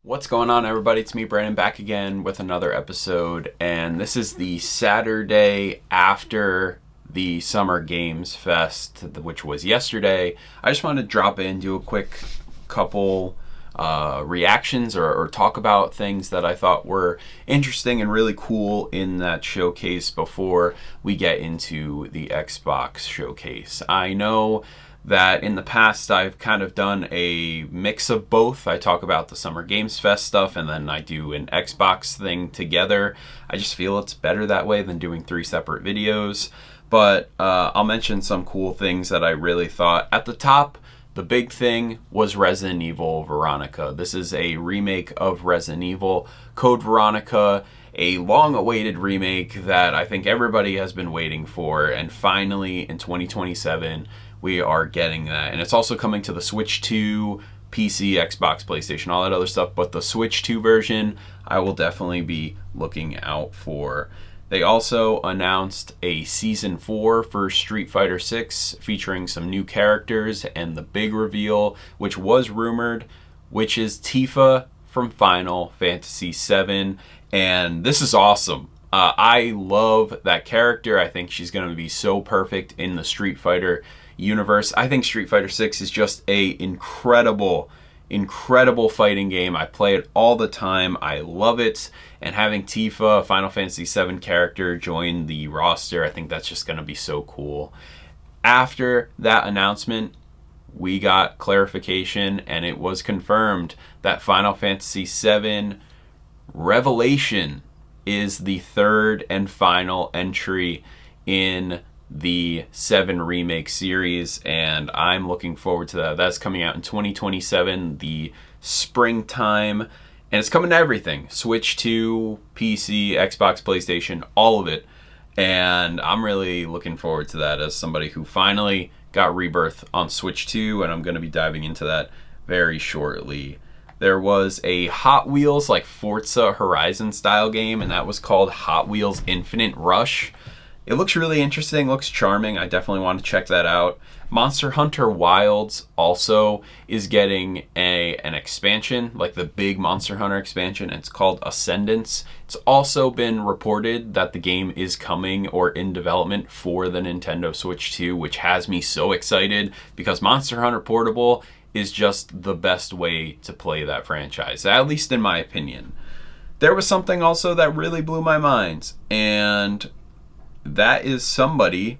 What's going on, everybody? It's me, Brandon, back again with another episode, and this is the Saturday after the Summer Games Fest, which was yesterday. I just wanted to drop in, do a quick couple reactions or talk about things that I thought were interesting and really cool in that showcase before we get into the Xbox showcase. I know that in the past I've kind of done a mix of both. I talk about the Summer Games Fest stuff and then I do an Xbox thing together. I just feel it's better that way than doing three separate videos. But I'll mention some cool things that I really thought. At the top, the big thing was Resident Evil Veronica. This is a remake of Resident Evil, Code Veronica, a long-awaited remake that I think everybody has been waiting for, and finally in 2027 we are getting that. And it's also coming to the Switch 2, PC, Xbox, PlayStation, all that other stuff, but the Switch 2 version I will definitely be looking out for. They also announced a Season 4 for Street Fighter 6 featuring some new characters, and the big reveal, which was rumored, which is Tifa from Final Fantasy VII, and this is awesome. I love that character. I think she's going to be so perfect in the Street Fighter universe. I think Street Fighter 6 is just a incredible fighting game. I play it all the time. I love it. And having Tifa, a Final Fantasy VII character, join the roster, I think that's just going to be so cool. After that announcement, we got clarification, and it was confirmed that Final Fantasy VII Revelation is the third and final entry in the 7 remake series, and I'm looking forward to that. That's coming out in 2027, the springtime, and it's coming to everything: Switch 2, PC, Xbox, PlayStation, all of it. And I'm really looking forward to that as somebody who finally got Rebirth on Switch 2, and I'm going to be diving into that very shortly. There was a Hot Wheels, like Forza Horizon style game, and that was called Hot Wheels Infinite Rush. It looks really interesting, looks charming. I definitely want to check that out. Monster Hunter Wilds also is getting an expansion, like the big Monster Hunter expansion. It's called Ascendance. It's also been reported that the game is coming or in development for the Nintendo Switch 2, which has me so excited because Monster Hunter Portable is just the best way to play that franchise, at least in my opinion. There was something also that really blew my mind, and that is somebody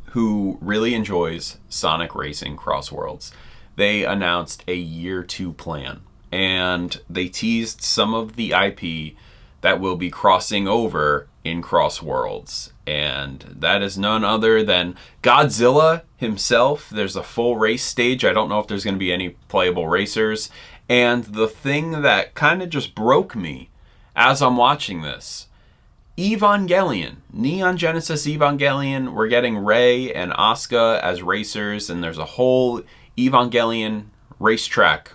who really enjoys Sonic Racing Cross Worlds. They announced a year 2 plan, and they teased some of the IP that will be crossing over in Cross Worlds, and that is none other than Godzilla himself. There's a full race stage. I don't know if there's going to be any playable racers, and the thing that kind of just broke me as I'm watching this, Evangelion, Neon Genesis Evangelion, we're getting Rei and Asuka as racers, and there's a whole Evangelion racetrack.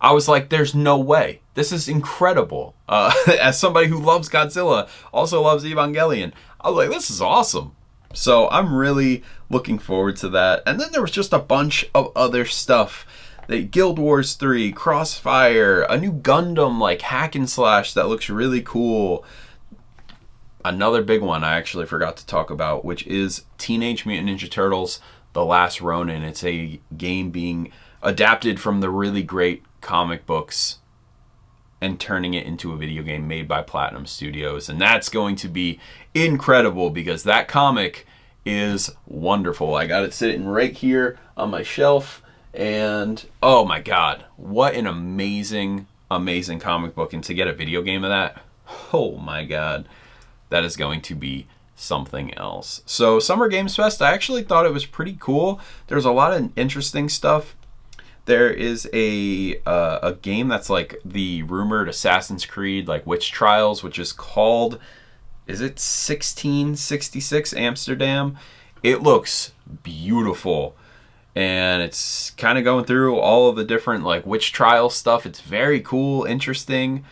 I was like, there's no way. This is incredible. As somebody who loves Godzilla, also loves Evangelion, I was like, this is awesome. So I'm really looking forward to that. And then there was just a bunch of other stuff. Guild Wars 3, Crossfire, a new Gundam like hack and slash that looks really cool. Another big one I actually forgot to talk about, which is Teenage Mutant Ninja Turtles: The Last Ronin. It's a game being adapted from the really great comic books and turning it into a video game made by Platinum Studios. And that's going to be incredible because that comic is wonderful. I got it sitting right here on my shelf, and oh my god, what an amazing comic book. And to get a video game of that, oh my god, that is going to be something else. So Summer Games Fest, I actually thought it was pretty cool. There's a lot of interesting stuff. There is a game that's like the rumored Assassin's Creed, like Witch Trials, which is called, is it 1666 Amsterdam? It looks beautiful, and it's kind of going through all of the different like witch trial stuff. It's very cool, interesting.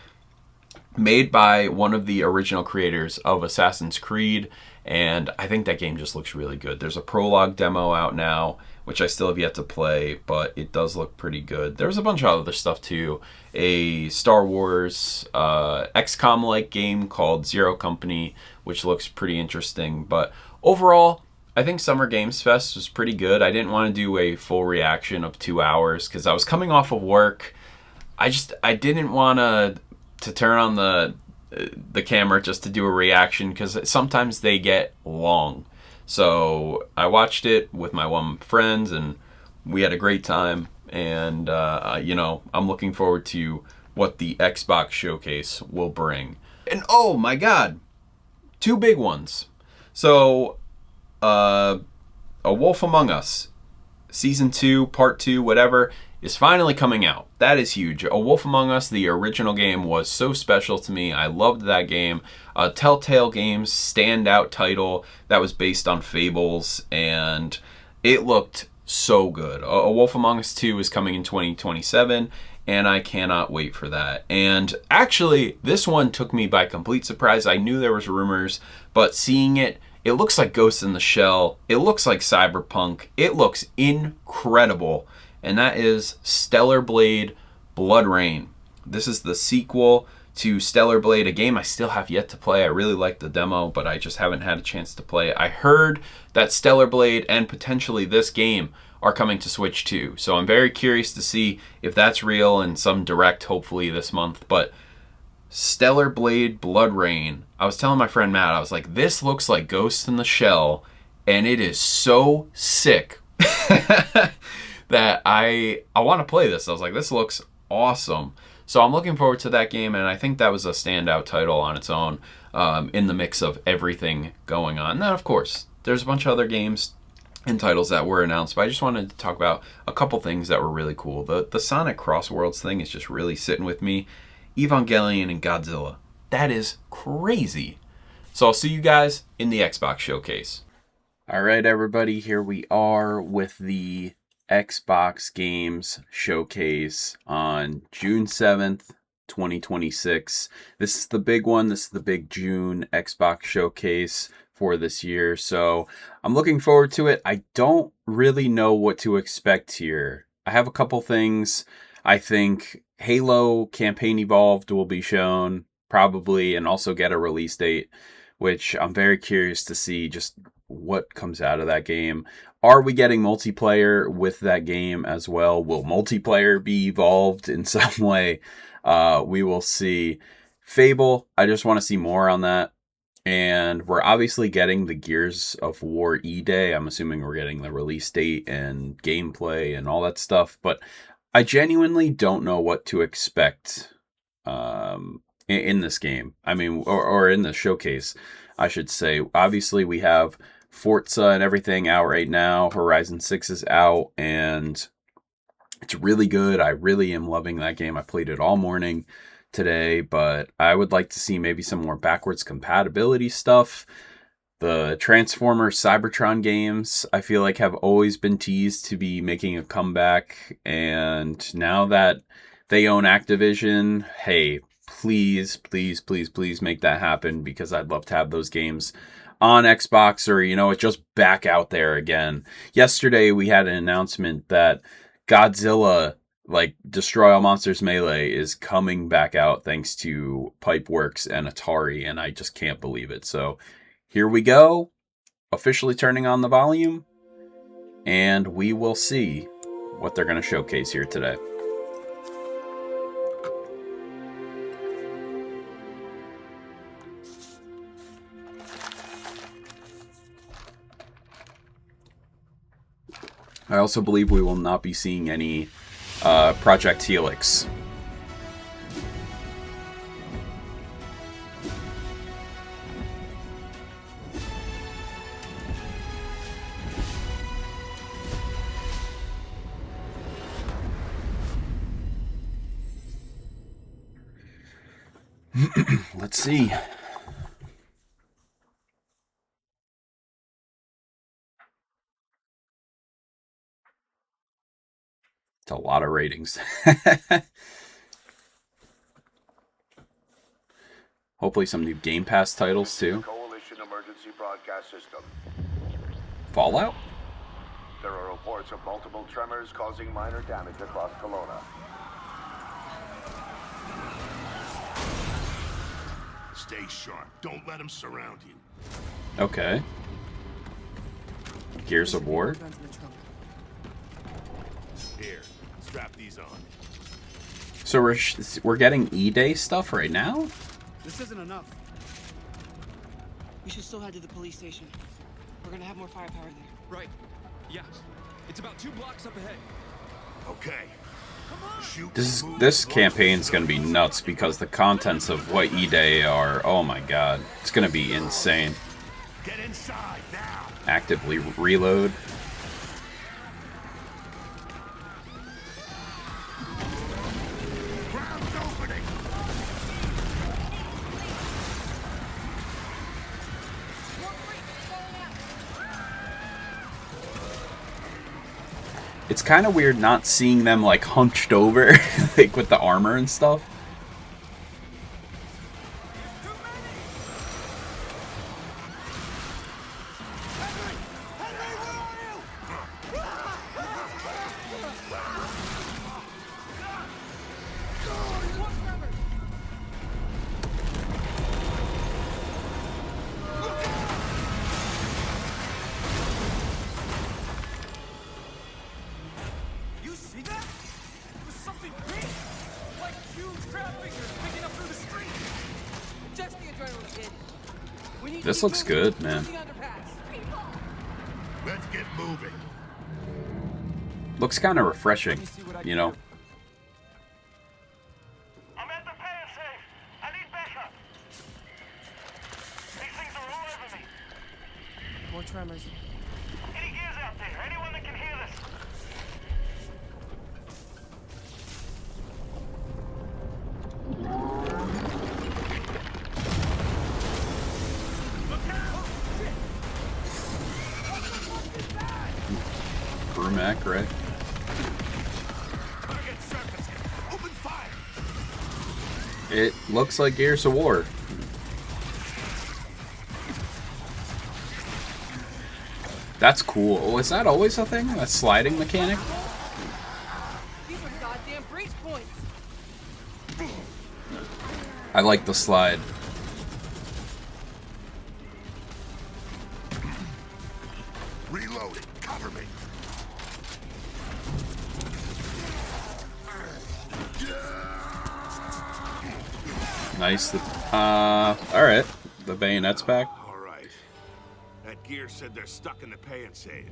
made by one of the original creators of Assassin's Creed, and I think that game just looks really good. There's a prologue demo out now, which I still have yet to play, but it does look pretty good. There's a bunch of other stuff too. A Star Wars XCOM-like game called Zero Company, which looks pretty interesting. But overall, I think Summer Games Fest was pretty good. I didn't want to do a full reaction of 2 hours because I was coming off of work. I didn't want to turn on the camera just to do a reaction because sometimes they get long. So I watched it with my one friends and we had a great time. And I'm looking forward to what the Xbox showcase will bring. And oh my God, two big ones. So A Wolf Among Us Season 2, Part 2, whatever, is finally coming out. That is huge. A Wolf Among Us, the original game, was so special to me. I loved that game. Telltale Games standout title that was based on Fables, and it looked so good. A Wolf Among Us 2 is coming in 2027, and I cannot wait for that. And actually, this one took me by complete surprise. I knew there was rumors, but seeing it, it looks like Ghost in the Shell. It looks like Cyberpunk. It looks incredible. And that is Stellar Blade Blood Rain. This is the sequel to Stellar Blade, a game I still have yet to play. I really like the demo, but I just haven't had a chance to play it. I heard that Stellar Blade and potentially this game are coming to Switch too. So I'm very curious to see if that's real in some direct, hopefully this month. But Stellar Blade Blood Rain. I was telling my friend Matt, I was like, this looks like Ghost in the Shell, and it is so sick that I want to play this. I was like, this looks awesome. So I'm looking forward to that game, and I think that was a standout title on its own in the mix of everything going on. Now, of course, there's a bunch of other games and titles that were announced, but I just wanted to talk about a couple things that were really cool. The Sonic Crossworlds thing is just really sitting with me. Evangelion and Godzilla. That is crazy. So I'll see you guys in the Xbox showcase. All right, everybody, here we are with the Xbox Games Showcase on June 7th, 2026. This is the big one. This is the big June Xbox Showcase for this year. So I'm looking forward to it. I don't really know what to expect here. I have a couple things. I think Halo Campaign Evolved will be shown probably and also get a release date, which I'm very curious to see just what comes out of that game. Are we getting multiplayer with that game as well? Will multiplayer be evolved in some way? We will see. Fable, I just want to see more on that. And we're obviously getting the Gears of War E-Day. I'm assuming we're getting the release date and gameplay and all that stuff. But I genuinely don't know what to expect in this game. I mean, or in the showcase, I should say. Obviously, we have Forza and everything out right now. Horizon 6 is out, and it's really good. I really am loving that game. I played it all morning today, but I would like to see maybe some more backwards compatibility stuff. The Transformers Cybertron games, I feel like, have always been teased to be making a comeback. And now that they own Activision, hey, please, please, please, please make that happen, because I'd love to have those games on Xbox, or, it's just back out there again. Yesterday, we had an announcement that Godzilla, like Destroy All Monsters Melee, is coming back out thanks to Pipeworks and Atari, and I just can't believe it. So here we go, officially turning on the volume, and we will see what they're going to showcase here today. I also believe we will not be seeing any Project Helix. Let's see. It's a lot of ratings. Hopefully some new Game Pass titles too. Coalition emergency broadcast system. Fallout? There are reports of multiple tremors causing minor damage across Kelowna. Stay sharp. Don't let them surround you. Okay. Gears of War. Here, strap these on. So we're getting E-Day stuff right now? This isn't enough. We should still head to the police station. We're gonna have more firepower there. Right. Yeah. It's about 2 blocks up ahead. Okay. Shoot. This campaign's gonna be nuts because the contents of what E-Day are, oh my god, it's gonna be insane. Get inside now. Actively reload. Ground's opening. It's kind of weird not seeing them like hunched over, like with the armor and stuff. This looks good, man. Let's get moving. Looks kind of refreshing, you know. I'm at the pay and save. I need backup. These things are all over me. More tremors. Any gears out there? Anyone that can hear this? Brumac, right? Target surface. Open fire. It looks like Gears of War. That's cool. Was that always a thing? That sliding mechanic? These are goddamn breach points. I like the slide. Reloading. Cover me. Nice. Alright. The bayonet's back. All right. That gear said they're stuck in the pay and save.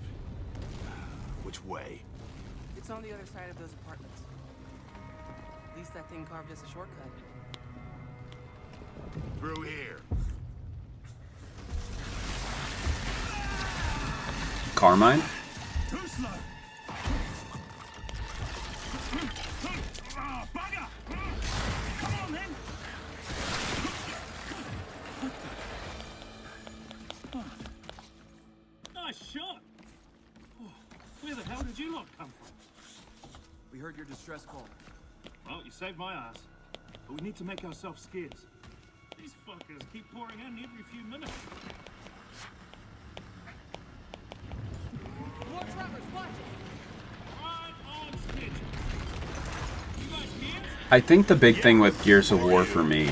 Which way? It's on the other side of those apartments. At least that thing carved us a shortcut. Through here. Carmine? Too slow. Bugger! Come on then. Nice shot. Where the hell did you lot come from? We heard your distress call. Well, you saved my ass. But we need to make ourselves scarce. These fuckers keep pouring in every few minutes. More tremors, watch it! Right on schedule. You guys here? I think the big thing with Gears of War for me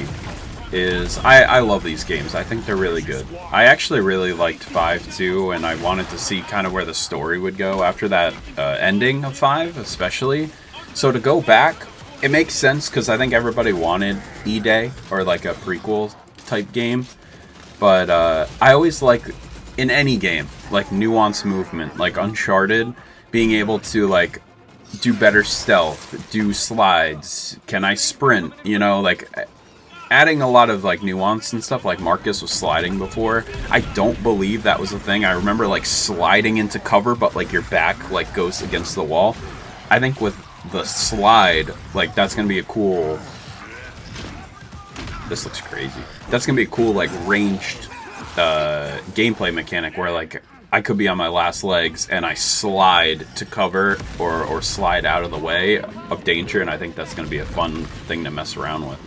is I love these games. I think they're really good. I actually really liked 5 too, and I wanted to see kind of where the story would go after that ending of 5 especially. So to go back, it makes sense because I think everybody wanted E-Day or like a prequel type game. But I always like, in any game, like nuanced movement, like Uncharted, being able to like do better stealth, do slides, can I sprint, you know, like adding a lot of like nuance and stuff. Like Marcus was sliding before. I don't believe that was a thing. I remember like sliding into cover, but like your back like goes against the wall. I think with the slide, like that's gonna be a cool, this looks crazy, that's gonna be a cool like ranged gameplay mechanic where like I could be on my last legs and I slide to cover or slide out of the way of danger, and I think that's gonna be a fun thing to mess around with.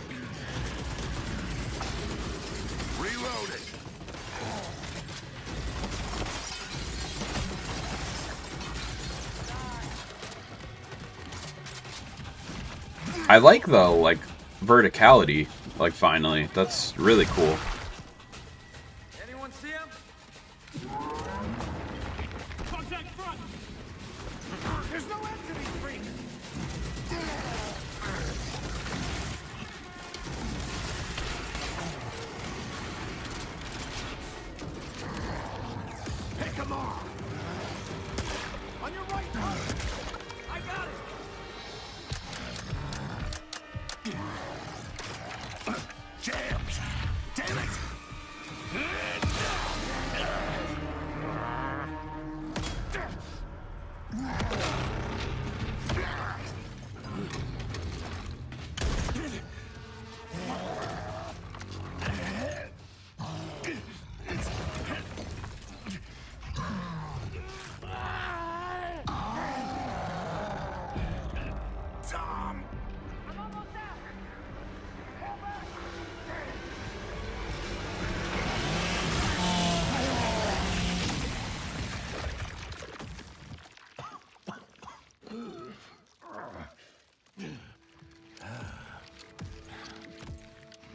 I like the, like, verticality, like, finally. That's really cool. Anyone see him? Contact front! There's no end to these freaks! Pick 'em off! On your right, Carter! I got it! Jams! Damn it! Tom!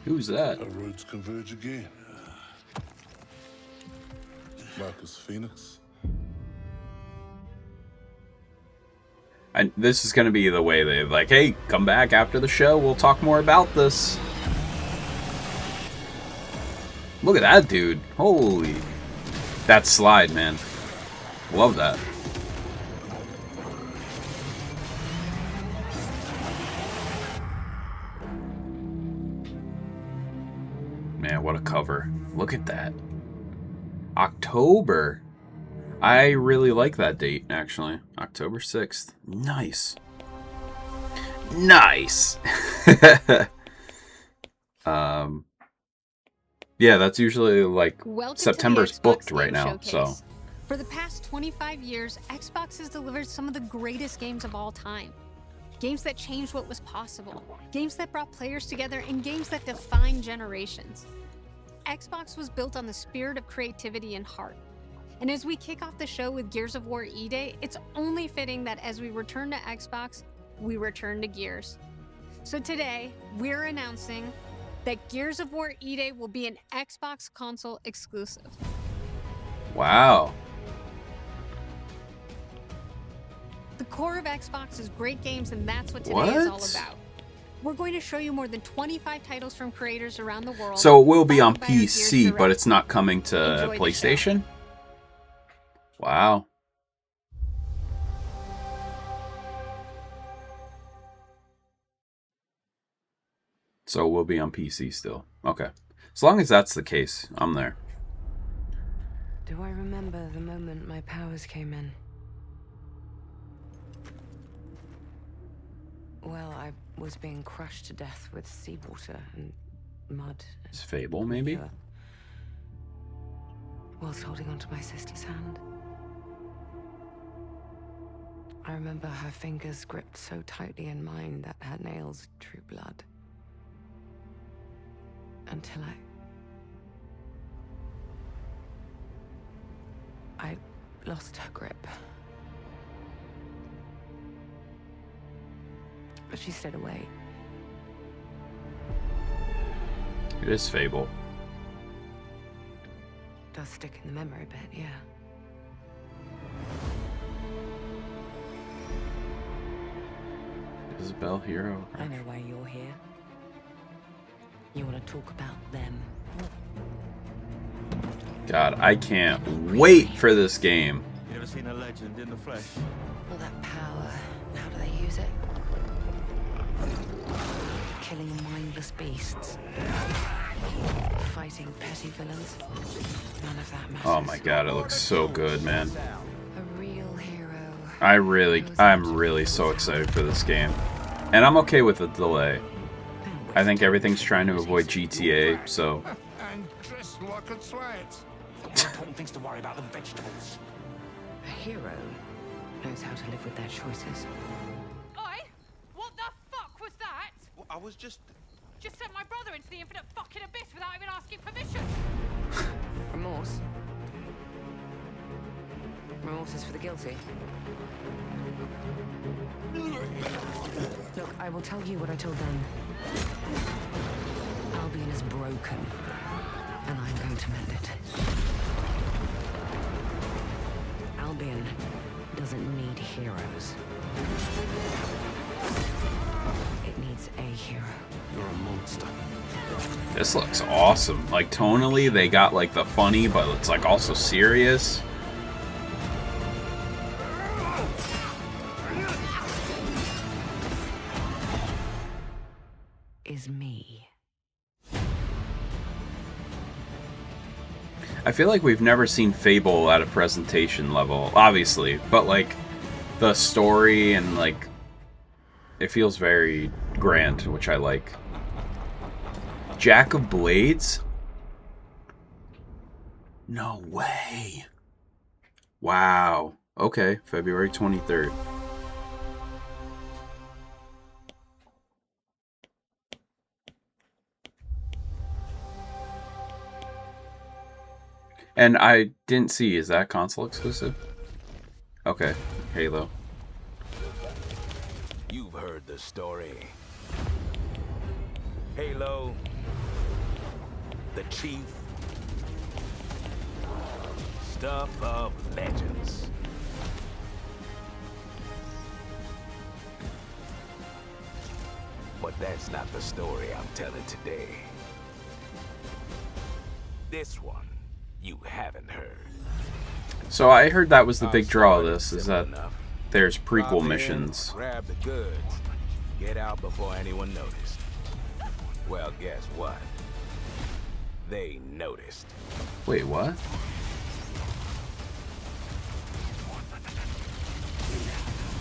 Who's that? Our roads converge again. Marcus Phoenix. And this is going to be the way they like, hey, come back after the show. We'll talk more about this. Look at that dude. Holy. That slide, man. Love that. Man, what a cover. Look at that. October. I really like that date, actually. October 6th. Nice. Nice! Yeah, that's usually like Welcome September's to the Xbox booked Game right now, Showcase. so. For the past 25 years, Xbox has delivered some of the greatest games of all time. Games that changed what was possible, games that brought players together, and games that defined generations. Xbox was built on the spirit of creativity and heart. And as we kick off the show with Gears of War E-Day, it's only fitting that as we return to Xbox, we return to Gears. So today, we're announcing that Gears of War E-Day will be an Xbox console exclusive. Wow. The core of Xbox is great games, and that's what today is all What? about. We're going to show you more than 25 titles from creators around the world. So it will be on followed by our Gears PC, Direct. but it's not coming to Enjoy the show. PlayStation? Wow. So it will be on PC still. Okay. As long as that's the case, I'm there. Do I remember the moment my powers came in? Well, I was being crushed to death with seawater and mud. It's Fable, maybe? Pure. Whilst holding onto my sister's hand. I remember her fingers gripped so tightly in mine that her nails drew blood. Until I lost her grip. But she stayed away. It is Fable. Does stick in the memory a bit, yeah. Isabel Hero. I know why you're here. You want to talk about them. God, I can't wait for this game. You ever seen a legend in the flesh? All that power, how do they use it? Killing mindless beasts. Fighting petty villains. None of that matters. Oh my god, it looks so good, man. A real hero. I'm really so excited for this game. And I'm okay with the delay. I think everything's trying to avoid GTA, so. And dressed like a sweat. Important things to worry about than vegetables. A hero knows how to live with their choices. Oi! What the fuck was that? Well, I was just... Just sent my brother into the infinite fucking abyss without even asking permission. Remorse? Remorse is for the guilty. Look, I will tell you what I told them. Albion is broken, and I'm going to mend it. Albion doesn't need heroes. It needs a hero. You're a monster. This looks awesome. Like, tonally, they got, like, the funny, but it's, like, also serious. Is me. I feel like we've never seen Fable at a presentation level, obviously, but, like, the story and, like, it feels very grand, which I like. Jack of Blades? No way. Wow. Okay, February 23rd. And I didn't see, is that console exclusive? Okay, Halo. You've heard the story. Halo, the Chief, stuff of legends. But that's not the story I'm telling today. This one you haven't heard. So I heard that was the big draw of this, is that there's prequel missions. Grab the goods, get out before anyone noticed. Well, guess what? They noticed. Wait, what?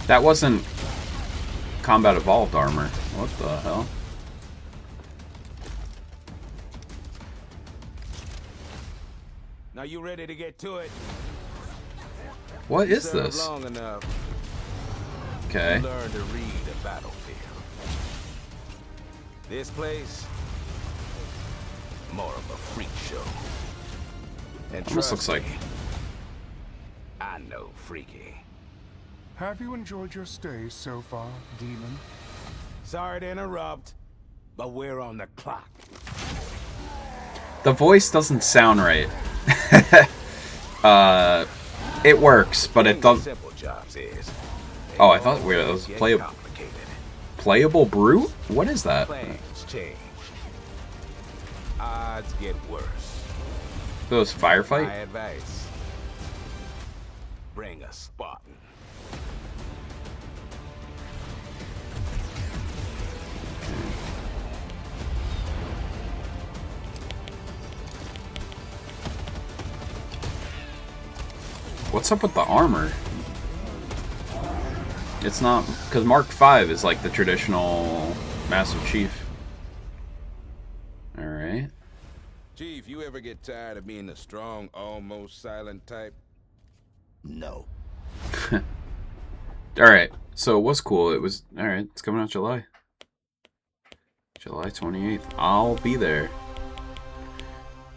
That wasn't Combat Evolved armor. What the hell? Now you ready to get to it? What is this? Long enough. Okay. Learn to read the battlefield. This place, more of a freak show. And almost looks like. I know freaky. Have you enjoyed your stay so far, Demon? Sorry to interrupt, but we're on the clock. The voice doesn't sound right. It works, but it doesn't. Oh, I thought it was playable brute. What is that? Plans change. Odds get worse. Those firefight? My advice: bring a Spartan. What's up with the armor? It's not, because Mark V is like the traditional Master Chief. Alright. Chief, you ever get tired of being the strong, almost silent type? No. Alright, so what's cool, it was, alright, it's coming out July 28th. I'll be there.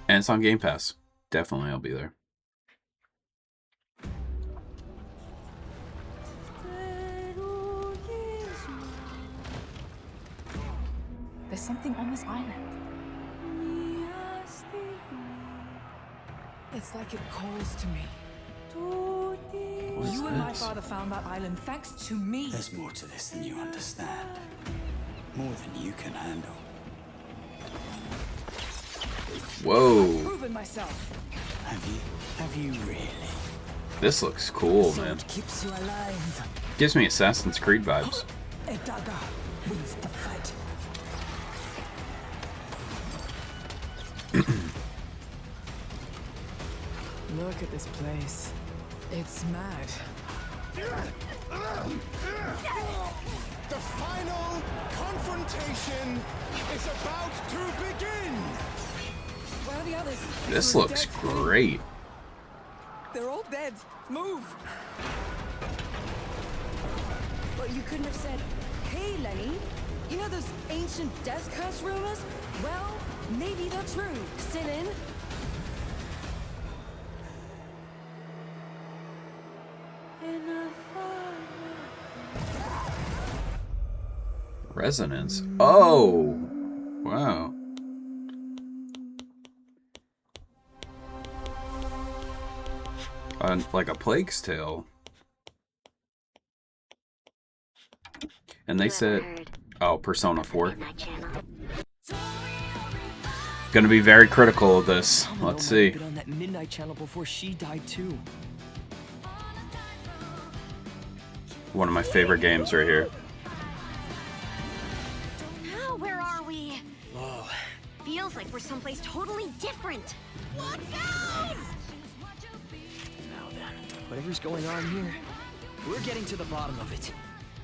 And it's on Game Pass. Definitely I'll be there. There's something on this island. It's like it calls to me. You and my father found that island thanks to me. There's more to this than you understand. More than you can handle. Whoa. I've proven myself. Have you really? This looks cool, man. Keeps you alive. Gives me Assassin's Creed vibes. A dagger wins the fight. Look at this place. It's mad. The final confrontation is about to begin. Where are the others? This looks great. They're all dead. Move. But you couldn't have said, "Hey, Lenny, you know those ancient death curse rumors? Well, maybe they're true. Sit in." Resonance. Oh! Wow. Like a Plague's Tale. And they said... Oh, Persona 4. Gonna be very critical of this. Let's see. On that Midnight Channel before she died too. One of my favorite games right here. Now, where are we? Whoa. Feels like we're someplace totally different. Watch out! Now then, whatever's going on here, we're getting to the bottom of it.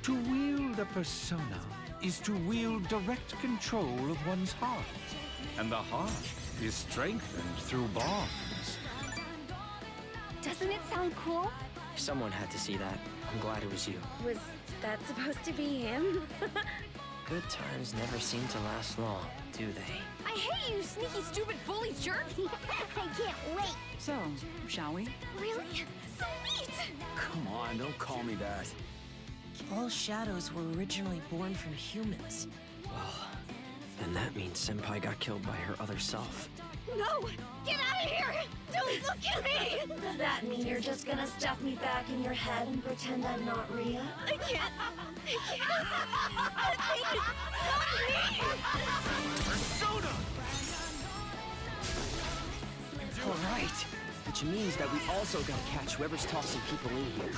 To wield a persona is to wield direct control of one's heart. And the heart is strengthened through bonds. Doesn't it sound cool? Someone had to see that. I'm glad it was you. Was that supposed to be him? Good times never seem to last long, do they? I hate you, sneaky, stupid bully jerk! I can't wait! So, shall we? Really? Sweet! Come on, don't call me that. All shadows were originally born from humans. Well, then that means Senpai got killed by her other self. No! Get out of here! Don't look at me! Does that mean you're just gonna stuff me back in your head and pretend I'm not Ria? I can't! That thing is not me! Persona! Alright, which means that we also gotta catch whoever's tossing people in here.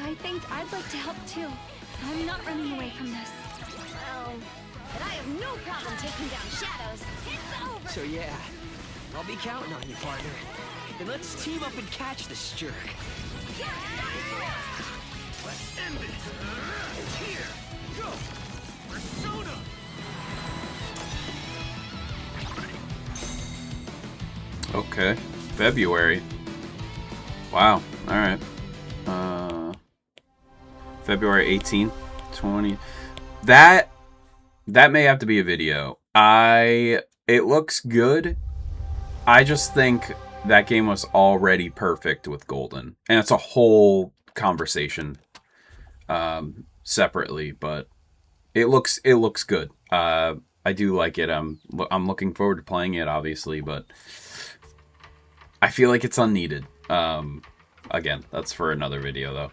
I think I'd like to help too. I'm not running away from this. Well, but I have no problem taking down shadows. It's over! So yeah, I'll be counting on you, partner. Then let's team up and catch this jerk. Let's end it! Here! Go! Persona! Okay. February. Wow. Alright. February 18th, 20. That may have to be a video. It looks good. I just think that game was already perfect with Golden. And it's a whole conversation separately, but it looks good. I do like it. I'm looking forward to playing it, obviously, but I feel like it's unneeded. Again, that's for another video, though.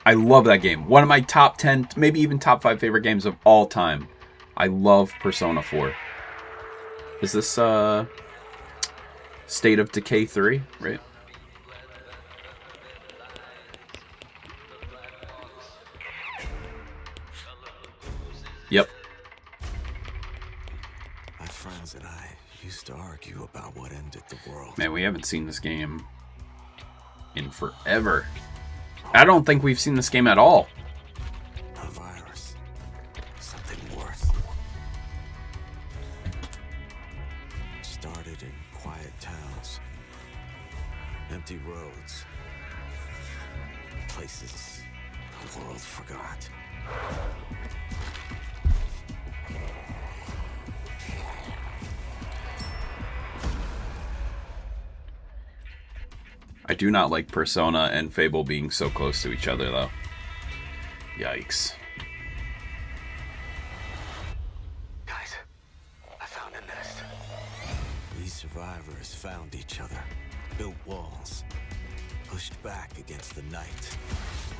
I love that game. One of my top 10, maybe even top 5 favorite games of all time. I love Persona 4. Is this State of Decay 3, right? Yep. My friends and I used to argue about what ended the world. Man, we haven't seen this game in forever. I don't think we've seen this game at all. A virus. Something worse. Started in quiet towns. Empty roads. Places the world forgot. I do not like Persona and Fable being so close to each other, though. Yikes. Guys, I found a nest. These survivors found each other, built walls, pushed back against the night.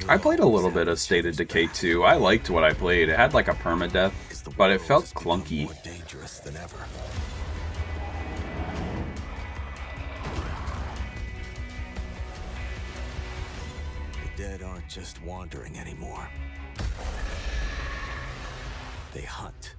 I played a little bit of State of Decay 2. I liked what I played. It had like a permadeath, but it felt clunky. More dangerous than ever. The dead aren't just wandering anymore. They hunt.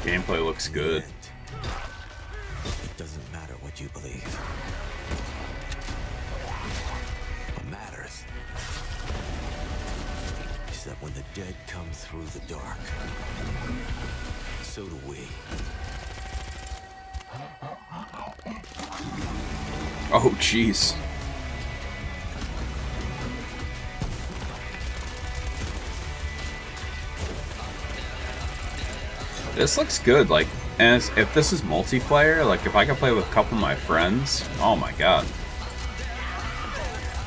Gameplay looks good. It doesn't matter what you believe. What matters is that when the dead come through the dark, so do we. Oh, jeez. This looks good. Like, And if this is multiplayer, like if I could play with a couple of my friends, oh my god.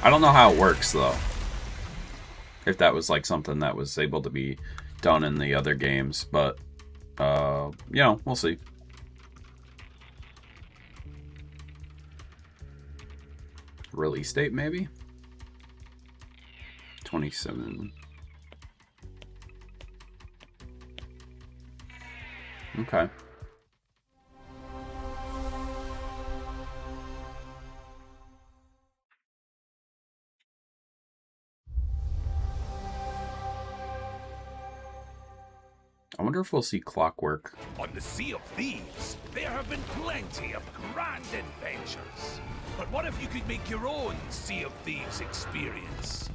I don't know how it works though. If that was like something that was able to be done in the other games, but you know, we'll see. Release date maybe? 27. Okay. I wonder if we'll see Clockwork. On the Sea of Thieves, there have been plenty of grand adventures. But what if you could make your own Sea of Thieves experience?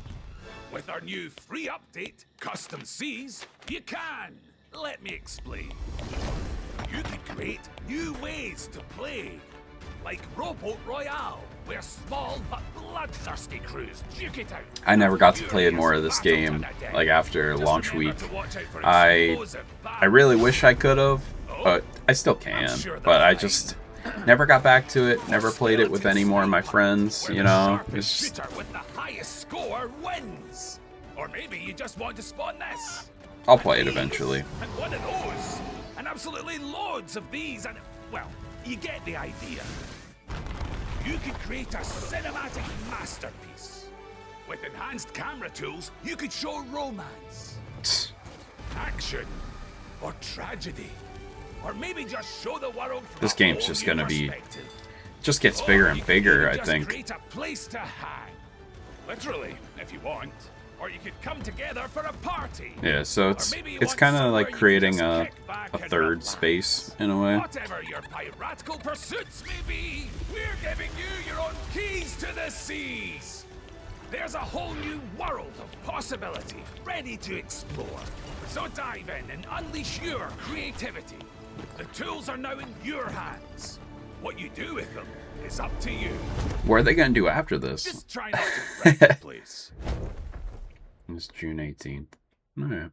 With our new free update, Custom Seas, you can. Let me explain. You could create new ways to play. Like Rowboat Royale, where small but bloodthirsty crews duke it out. I never got to play more of this game, like after launch week. I really wish I could have, but I still can. But I just never got back to it, never played it with any more of my friends, you know. It's just... with the highest score wins. Or maybe you just want to spawn this. I'll play it eventually. And one of those. And absolutely loads of these, and well, you get the idea. You could create a cinematic masterpiece. With enhanced camera tools, you could show romance, action, or tragedy. Or maybe just show the world from this game's just gonna be... just gets Or bigger you and could bigger, even I just think. create a place to hang. Literally, if you want. Or you could come together for a party. Yeah, so it's kind of like creating a third space in a way. Whatever your piratical pursuits may be, we're giving you your own keys to the seas. There's a whole new world of possibility ready to explore. So dive in and unleash your creativity. The tools are now in your hands. What you do with them is up to you. What are they gonna do after this? Just try not to wreck the place. It's June 18th. Alright.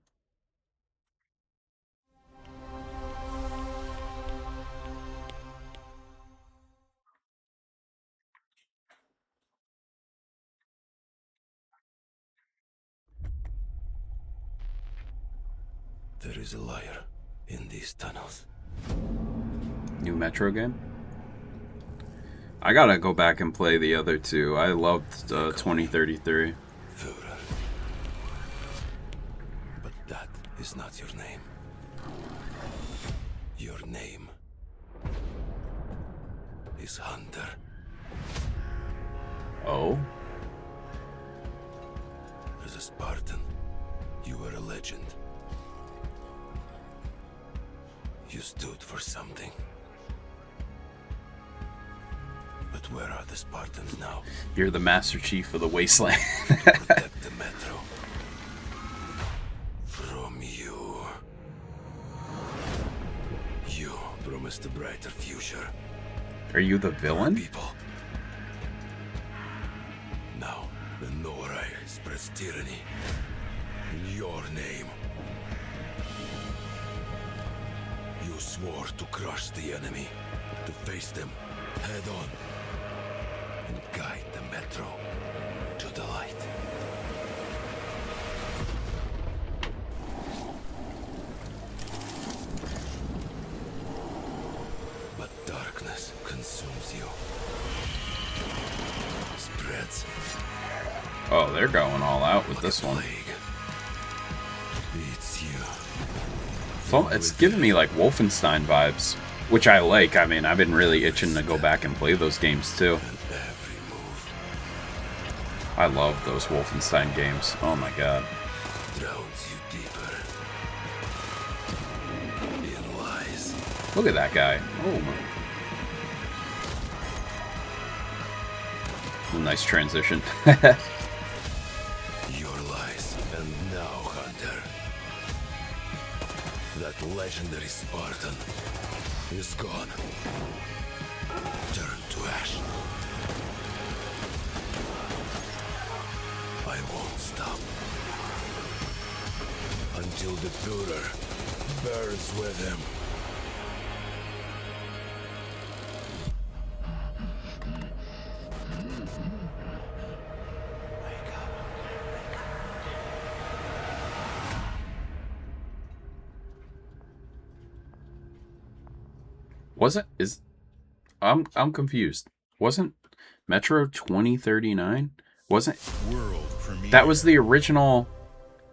There is a liar in these tunnels. New Metro game? I gotta go back and play the other two. I loved 2033. But that is not your name. Your name is Hunter. Oh? As a Spartan, you were a legend. You stood for something. But where are the Spartans now? You're the Master Chief of the Wasteland. Protect the Metro. From you. You promised a brighter future. Are you the villain? People. Now, the Norai spreads tyranny in your name. You swore to crush the enemy, to face them head on, and guide the Metro to the light. But darkness consumes you. Spreads. Oh, they're going all out with this one. It's you. So it's giving me like Wolfenstein vibes, which I like. I mean, I've been really itching to go back and play those games too. I love those Wolfenstein games. Oh my god. Drowns you deeper in lies. Look at that guy. Oh my. Nice transition. Your lies, and now, Hunter. That legendary Spartan is gone. Turn to ash. I won't stop. Until the Führer burns with him. Wasn't is I'm confused. Wasn't Metro 2039? Wasn't World premiere. that was the original,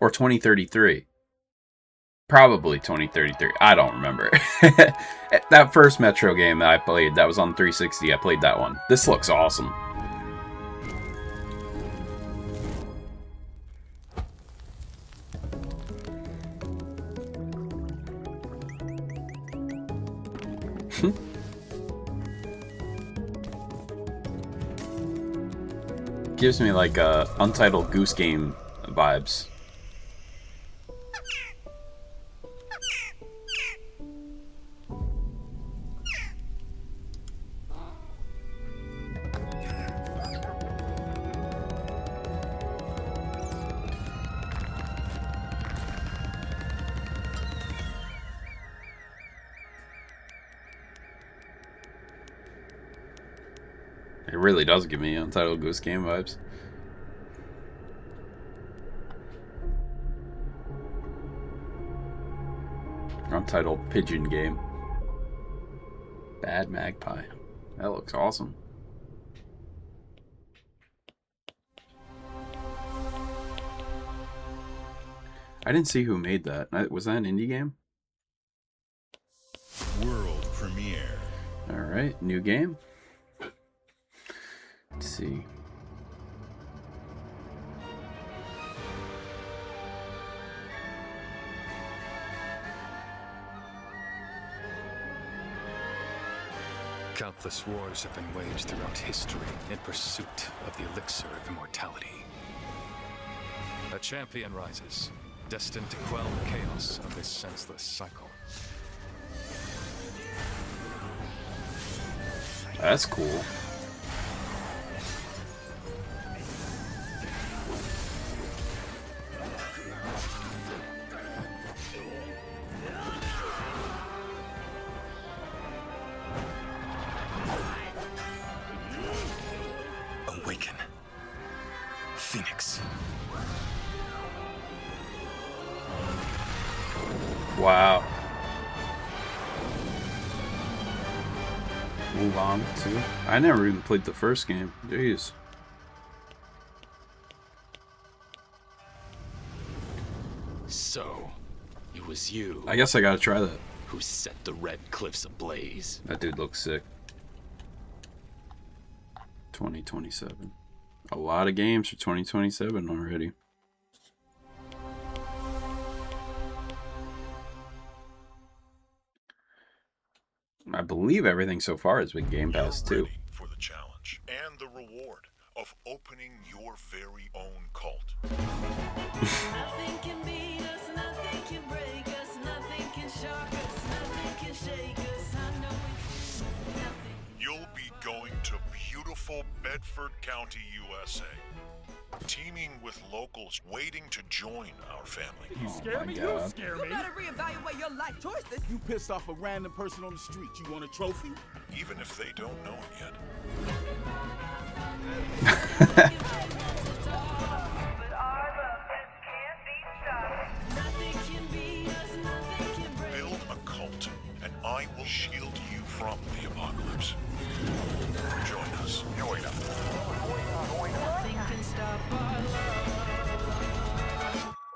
or 2033? Probably 2033. I don't remember. That first Metro game that I played, that was on 360. I played that one. This looks awesome. Gives me like Untitled Goose Game vibes. It really does give me Untitled Goose Game vibes. Untitled Pigeon Game. Bad Magpie. That looks awesome. I didn't see who made that. Was that an indie game? World premiere. Alright, new game. Let's see. Countless wars have been waged throughout history in pursuit of the elixir of immortality. A champion rises, destined to quell the chaos of this senseless cycle. That's cool. Awaken. Phoenix. Wow. Move on to. I never even played the first game. Jeez. So, it was you. I guess I gotta try that. Who set the Red Cliffs ablaze. That dude looks sick. 2027. A lot of games for 2027 already. I believe everything so far has been Game Pass too. For the challenge and the reward of opening your very own cult. Nothing can beat us, nothing can break us, nothing can shock us, nothing can shake us. I know it's nothing. You'll be going to beautiful Bedford County, USA. Teaming with locals waiting to join our family. You scare me? You scare me. You better reevaluate your life choices. You pissed off a random person on the street. You want a trophy? Even if they don't know it yet. Build a cult, and I will shield you from the apocalypse. Join us. Join us. Nothing can stop our love.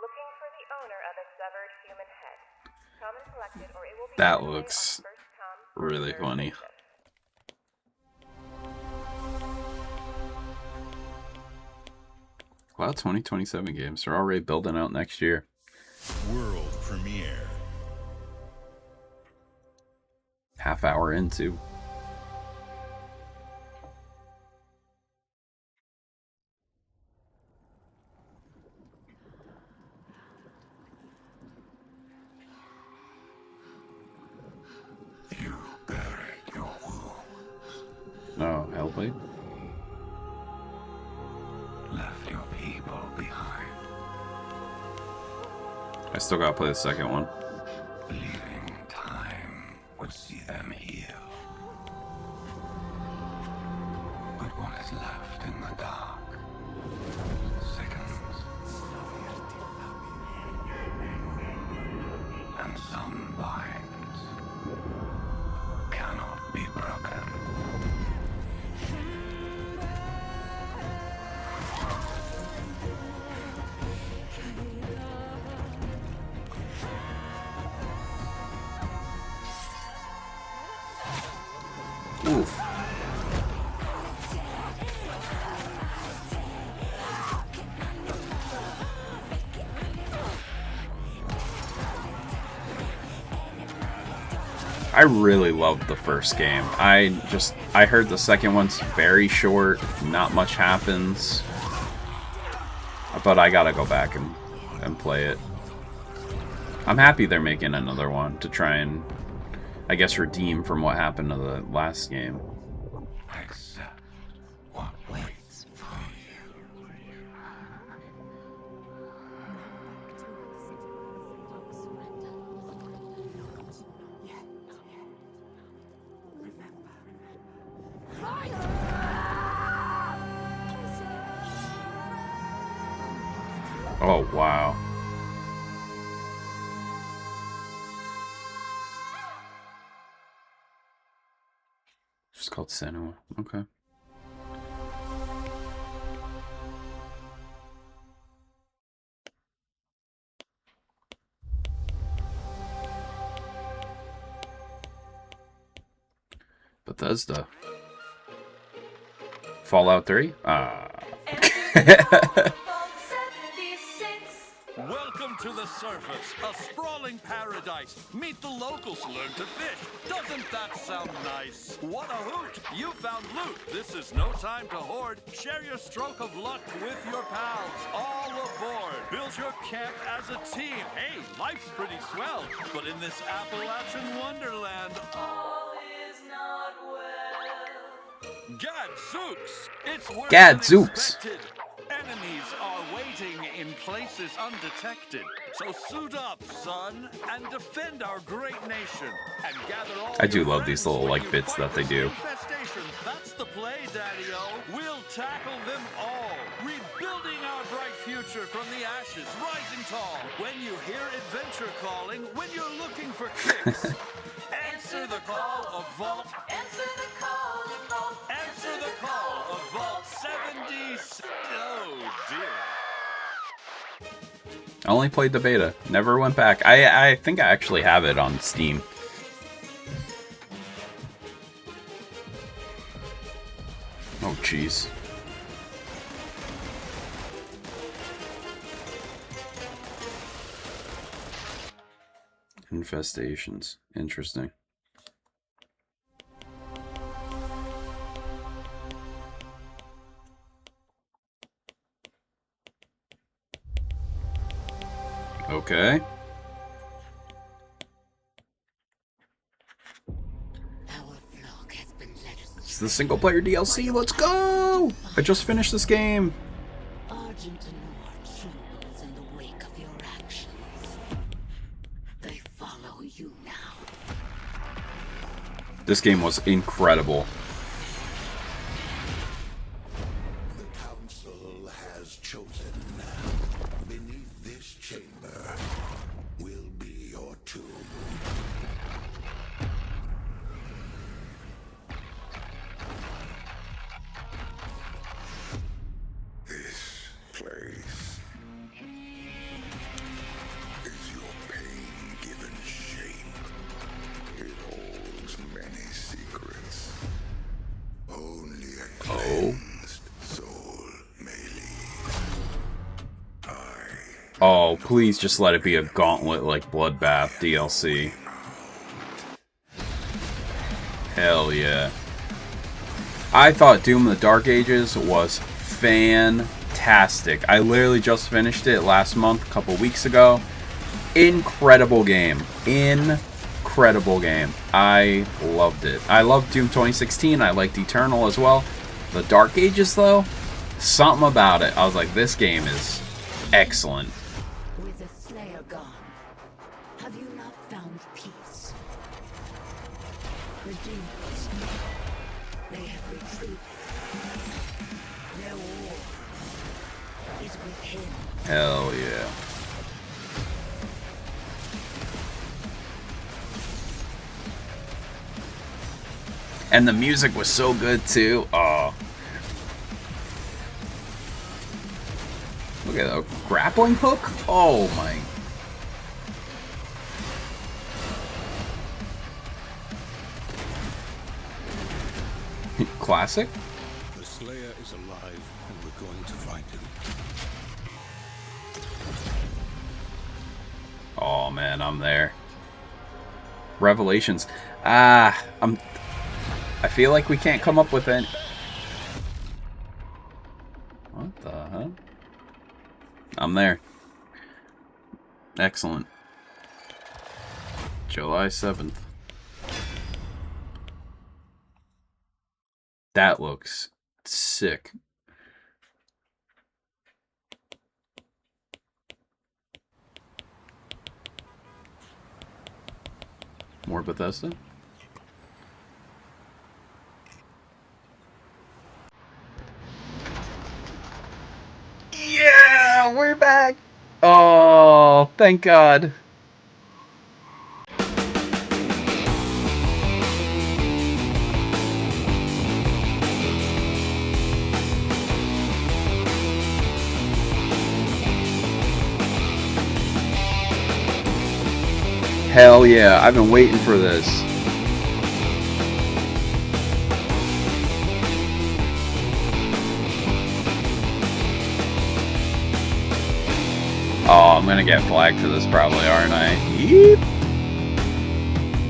Looking for the owner of a severed human head. Come and collect it, or it will be. That looks really funny. Wow, 2027 games are already building out next year. World premiere. Half hour into. You buried your womb. Oh, Hellblade? Left your people behind. I still gotta play the second one. Believing time would see them heal. But what is left in I really loved the first game. I heard the second one's very short, not much happens. But I gotta go back and play it. I'm happy they're making another one to try and, I guess, redeem from what happened to the last game. Oh, wow. It's called Senua. Okay. Bethesda. Fallout 3? Welcome to the surface, a sprawling paradise. Meet the locals, learn to fish. Doesn't that sound nice? What a hoot! You found loot. This is no time to hoard. Share your stroke of luck with your pals. All aboard. Build your camp as a team. Hey, life's pretty swell. But in this Appalachian wonderland, all is not well. Gadzooks! It's worse Gadzooks! than expected. Enemies are waiting in places undetected. So suit up, son, and defend our great nation. And gather all I do your love these little like bits that they do. infestation. That's the play, Daddy-O. We'll tackle them all. Rebuilding our bright future from the ashes, rising tall. When you hear adventure calling, when you're looking for kicks, answer the call of Vault. Answer the call of Vault. Answer the call of Vault 76. Oh dear. I only played the beta. Never went back. I think I actually have it on Steam. Oh, jeez. Infestations. Interesting. Okay. It's the single player DLC. Let's go! I just finished this game. Argent and Nord trembles in the wake of your actions. They follow you now. This game was incredible. The council has chosen. Beneath this chamber will be your tomb. This place is your pain-given shape. It holds many secrets. Only a cleansed soul may leave. Oh, please just let it be a gauntlet like Bloodbath DLC. Hell yeah. I thought Doom of the Dark Ages was fantastic. I literally just finished it last month, a couple weeks ago. Incredible game. Incredible game. I loved it. I loved Doom 2016. I liked Eternal as well. The Dark Ages, though, something about it. I was like, this game is excellent. With the Slayer gone, have you not found peace? The demons, they have retreated. Their war is with him. Hell yeah. And the music was so good too. Oh. Look at that grappling hook. Oh my. Classic. The Slayer is alive, and we're going to find him. Oh man, I'm there. Revelations. I feel like we can't come up with any. What the hell? I'm there. Excellent. July 7th. That looks sick. More Bethesda? Yeah, we're back. Oh, thank God. Hell yeah, I've been waiting for this. Oh, I'm gonna get flagged for this probably, aren't I? Yeep.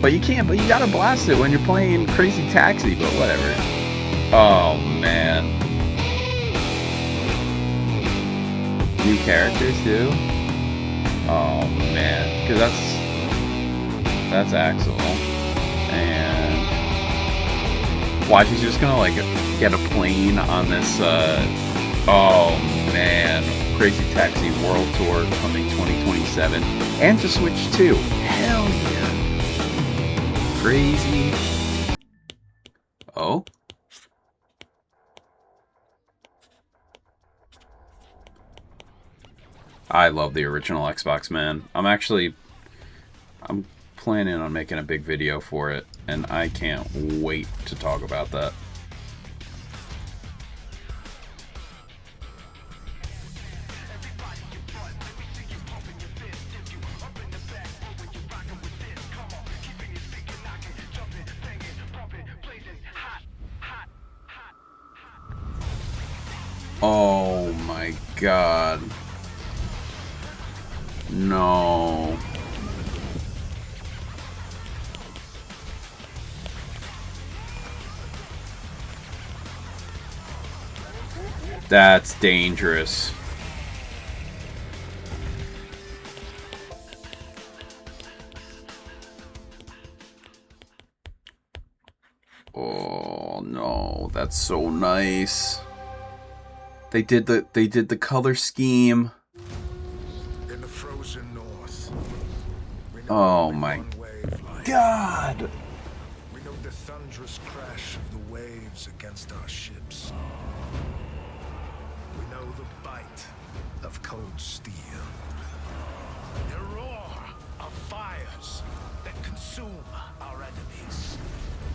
But you can't, but you gotta blast it when you're playing Crazy Taxi, but whatever. Oh, man. New characters, too? Oh, man. Because that's Axel. And watch, he's just gonna, like, get a plane on this, oh, man. Crazy Taxi World Tour coming 2027. And to Switch 2. Hell yeah. Crazy. Oh? I love the original Xbox, man. I'm planning on making a big video for it, and I can't wait to talk about that. Oh my God. No. That's dangerous. Oh no, that's so nice. They did the color scheme. In the frozen north. Oh my God. We know the thunderous crash of the waves against our ships. We know the bite of cold steel. The roar of fires that consume our enemies.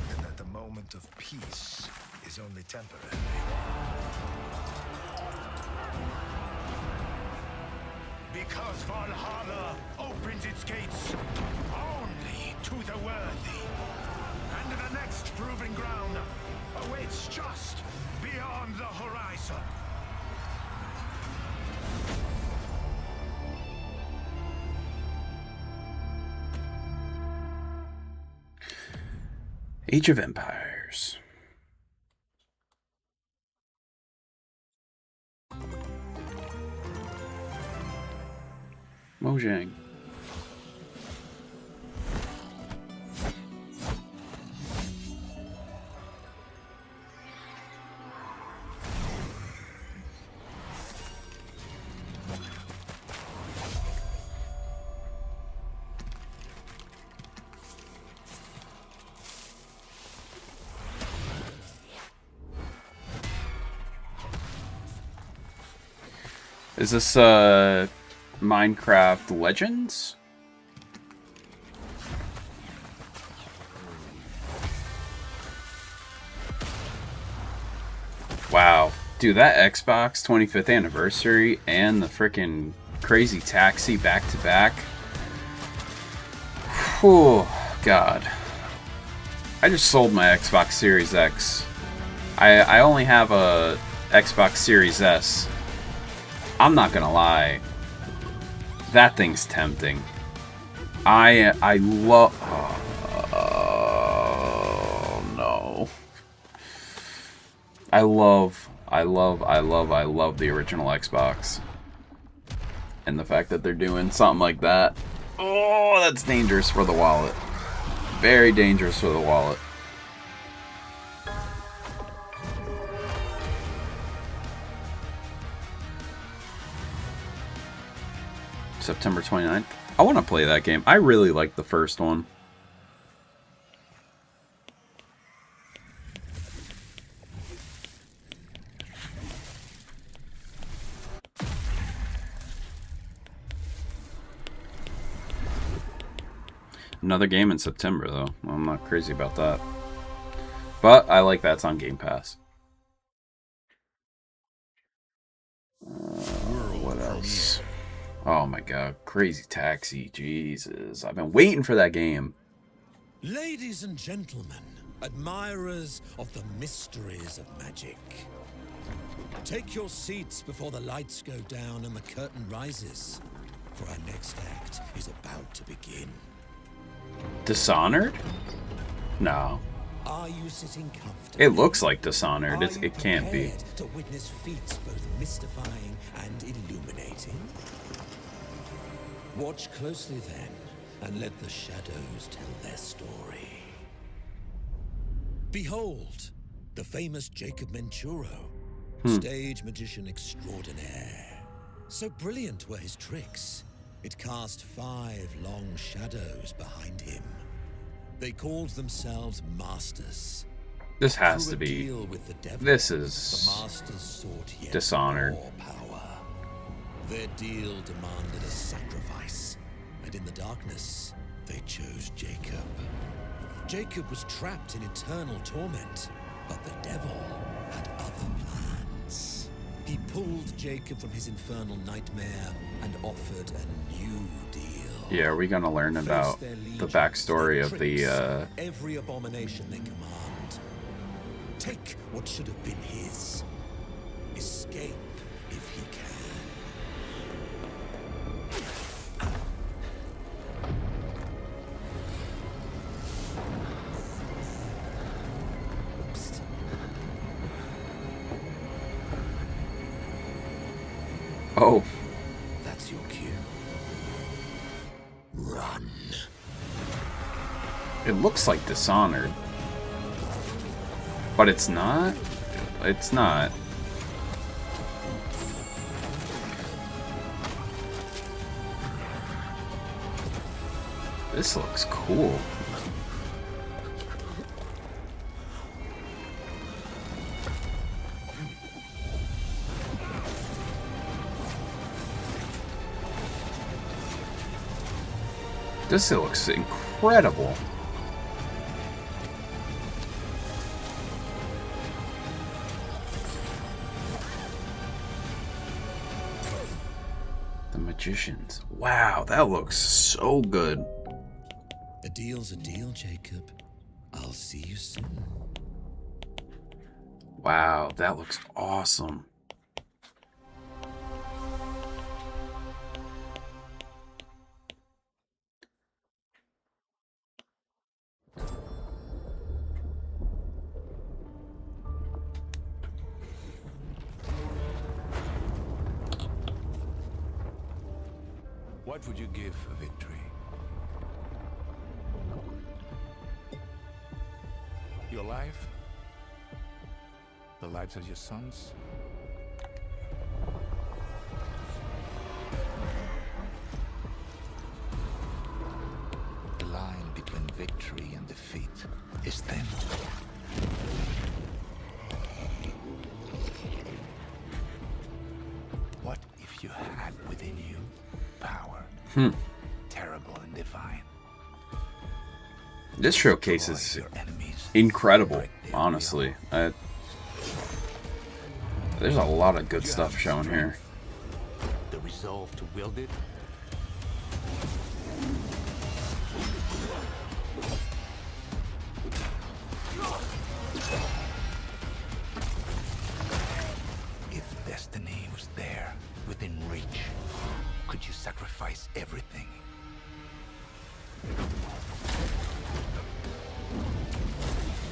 And that the moment of peace is only temporary. Because Valhalla opens its gates only to the worthy. And the next proving ground awaits just beyond the horizon. Age of Empires. Mojang. Is this Minecraft Legends? Wow. Dude, that Xbox 25th anniversary and the frickin' Crazy Taxi back to back. Whew, God. I just sold my Xbox Series X. I only have a Xbox Series S. I'm not gonna lie. That thing's tempting. I love... I love the original Xbox. And the fact that they're doing something like that. Oh, that's dangerous for the wallet. Very dangerous for the wallet. September 29th. I want to play that game. I really like the first one. Another game in September, though. I'm not crazy about that. But I like that's on Game Pass. What else? Oh my god. Crazy Taxi. Jesus. I've been waiting for that game. Ladies and gentlemen, admirers of the mysteries of magic. Take your seats before the lights go down and the curtain rises. For our next act is about to begin. Dishonored? No. Are you sitting comfortably? It looks like Dishonored. It can't be. To witness feats both mystifying and illuminating? Watch closely then, and let the shadows tell their story. Behold, the famous Jacob Menturo, stage magician extraordinaire. So brilliant were his tricks, it cast 5 long shadows behind him. They called themselves Masters. This has to be. This is Dishonored. Their deal demanded a sacrifice, and in the darkness, they chose Jacob. Jacob was trapped in eternal torment, but the devil had other plans. He pulled Jacob from his infernal nightmare and offered a new deal. Yeah, are we gonna learn about the backstory of the every abomination they command. Take what should have been his. Escape if he can. Oh. That's your cue. Run. It looks like Dishonored. But it's not. It's not. This looks cool. This looks incredible. The Magicians. Wow, that looks so good. A deal's a deal, Jacob. I'll see you soon. Wow, that looks awesome. What would you give for victory? Your life? The lives of your sons? The line between victory and defeat is thin. What if you had within you power? Terrible and divine. This showcase is incredible, honestly. There's a lot of good stuff shown here. The resolve to wield it. If destiny was there, within reach, could you sacrifice everything?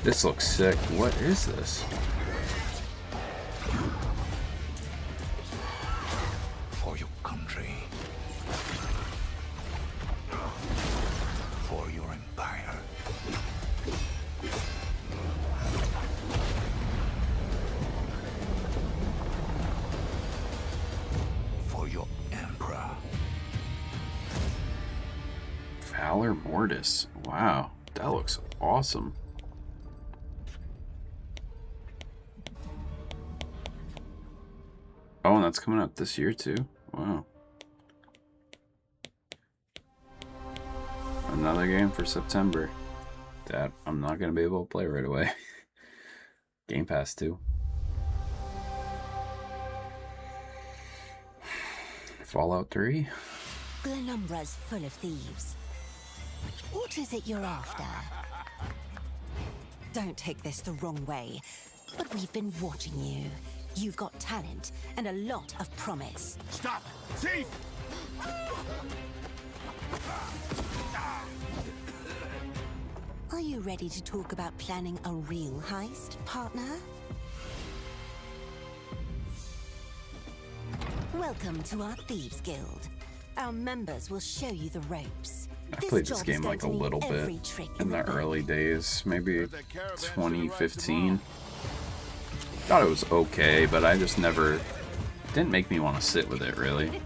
This looks sick. What is this? Valor Mortis. Wow, that looks awesome. Oh, and that's coming out this year too. Wow. Another game for September that I'm not going to be able to play right away. Game Pass too. Fallout 3. Glenumbra's full of thieves. What is it you're after? Don't take this the wrong way, but we've been watching you. You've got talent and a lot of promise. Stop! Thief! Are you ready to talk about planning a real heist, partner? Welcome to our Thieves Guild. Our members will show you the ropes. I played this game like a little bit in the early days, maybe 2015. Thought it was okay, but I just never didn't make me want to sit with it really.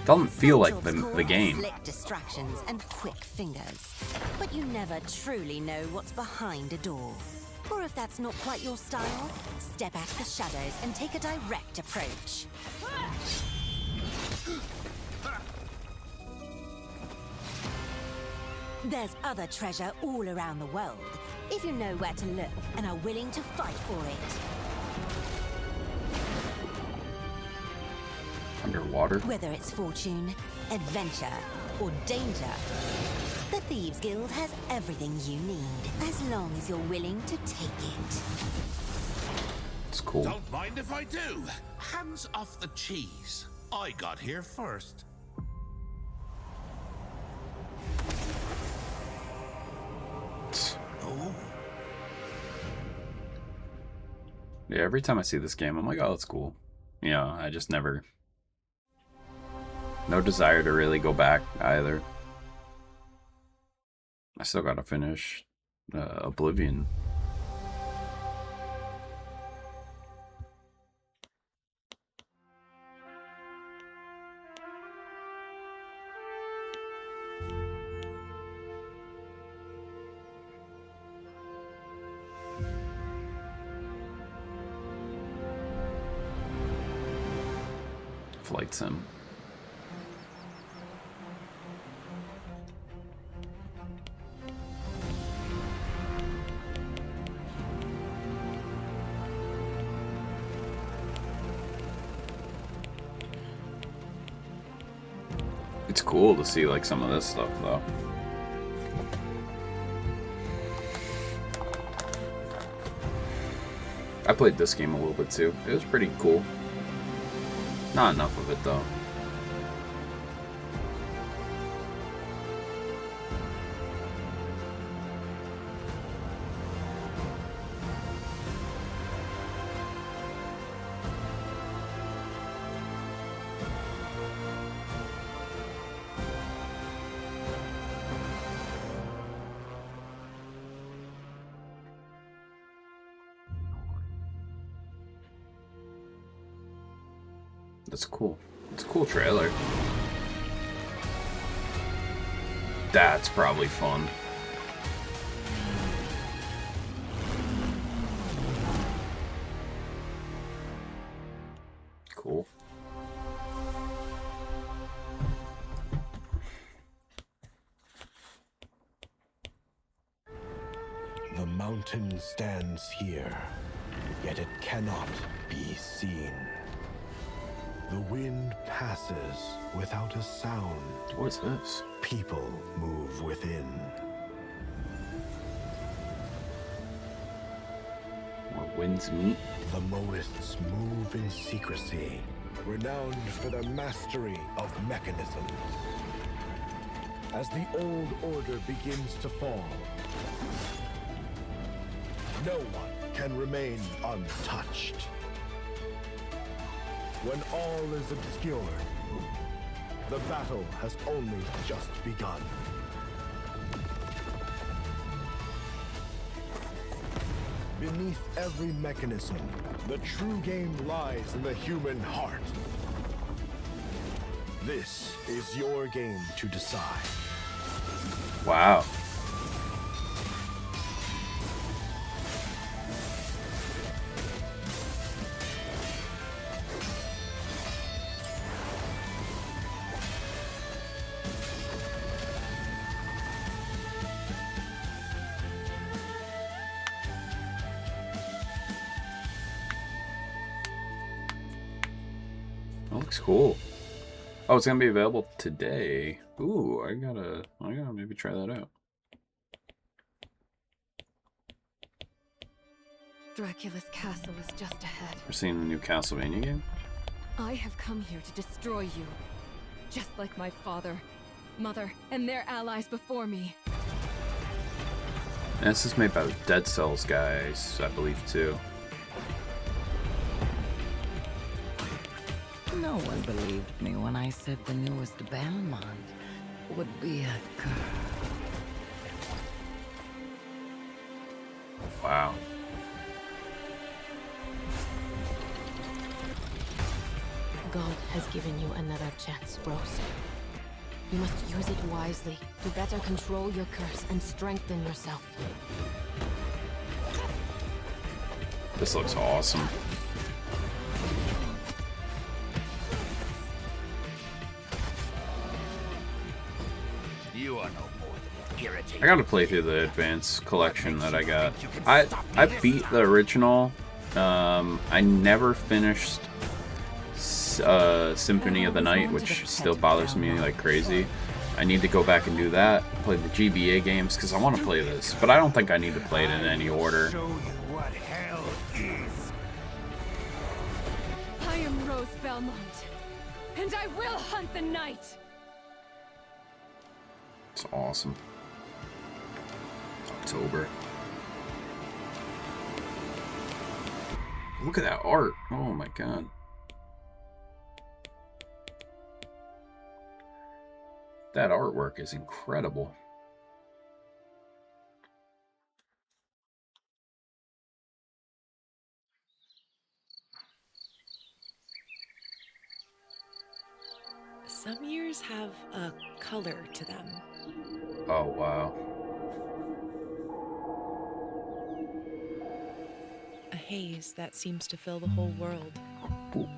Doesn't feel like the game. Slick distractions and quick fingers, but you never truly know what's behind a door. Or if that's not quite your style, step out of the shadows and take a direct approach. There's other treasure all around the world, if you know where to look and are willing to fight for it. Underwater. Whether it's fortune, adventure, or danger, the Thieves Guild has everything you need, as long as you're willing to take it. It's cool. Don't mind if I do. Hands off the cheese. I got here first. Oh. Yeah, every time I see this game, I'm like, oh, it's cool. You know, I just never... No desire to really go back either. I still gotta finish Oblivion. Flight Sim. It's cool to see like some of this stuff though. I played this game a little bit too. It was pretty cool. Not enough of it though. That's cool. It's a cool trailer. That's probably fun. Cool. The mountain stands here, yet it cannot be seen. The wind passes without a sound. What's this? People move within. More winds meet. The Moists move in secrecy, renowned for their mastery of mechanisms. As the old order begins to fall, no one can remain untouched. When all is obscured, the battle has only just begun. Beneath every mechanism, the true game lies in the human heart. This is your game to decide. Wow. That looks cool. Oh, it's gonna be available today. Ooh, I gotta maybe try that out. Dracula's castle is just ahead. We're seeing the new Castlevania game. I have come here to destroy you. Just like my father, mother, and their allies before me. And this is made by the Dead Cells guys, I believe, too. No one believed me when I said the newest Belmont would be a girl. Wow. God has given you another chance, Rose. You must use it wisely to better control your curse and strengthen yourself. This looks awesome. You are no more than irritating. I gotta play through the advanced collection that I got. I beat the original. I never finished Symphony of the Night, which still bothers me like crazy. I need to go back and do that. Play the GBA games because I want to play this, but I don't think I need to play it in any order. I am Rose Belmont, and I will hunt the night. It's awesome. October. Look at that art. Oh my god. That artwork is incredible. Some years have a color to them. Oh, wow. A haze that seems to fill the whole world. Ooh.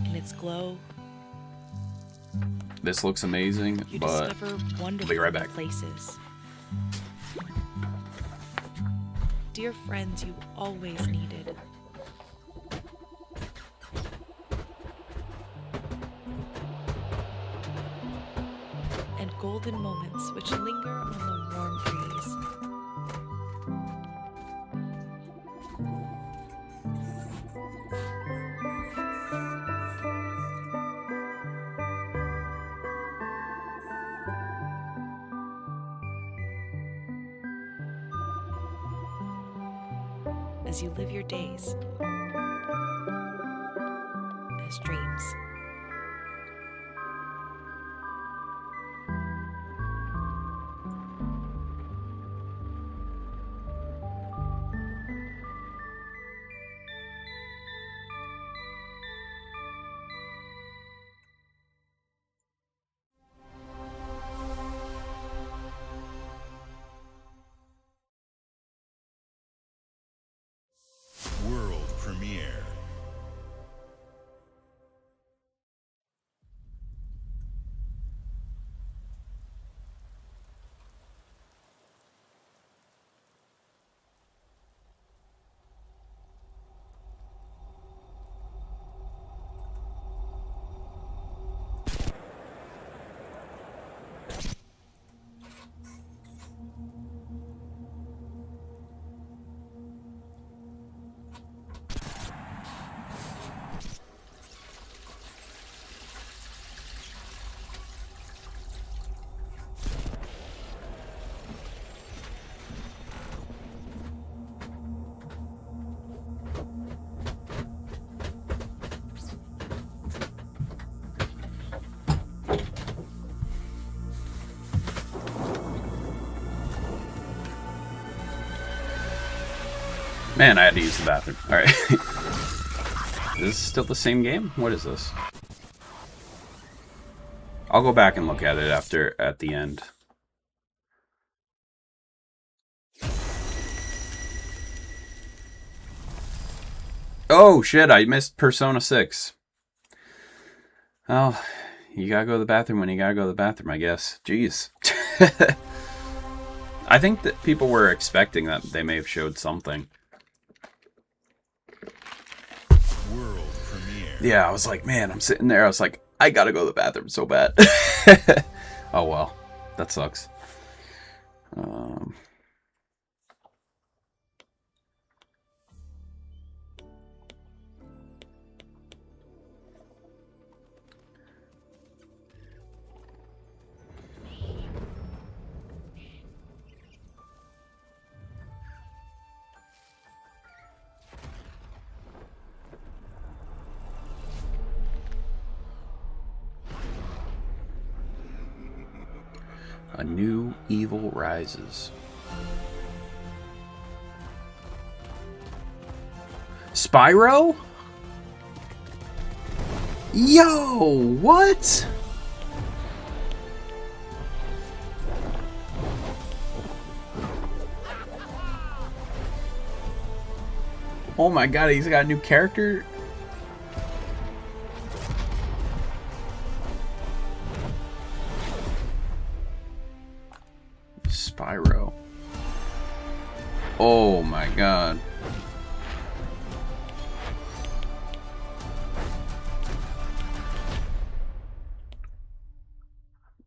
In its glow, This looks amazing, you but discover I'll wonderful be right back. places. Dear friends you always needed. And golden moments which linger on the warm breeze. As you live your days as dreams. World premiere. Man, I had to use the bathroom. Alright. Is this still the same game? What is this? I'll go back and look at it at the end. Oh shit, I missed Persona 6. Oh, you gotta go to the bathroom when you gotta go to the bathroom, I guess. Jeez. I think that people were expecting that they may have showed something. World premiere. Yeah, I was like, man, I'm sitting there. I was like, I gotta go to the bathroom so bad. Oh well, that sucks. A new evil rises. Spyro? Yo, what? Oh my god, he's got a new character? Spyro. Oh my god.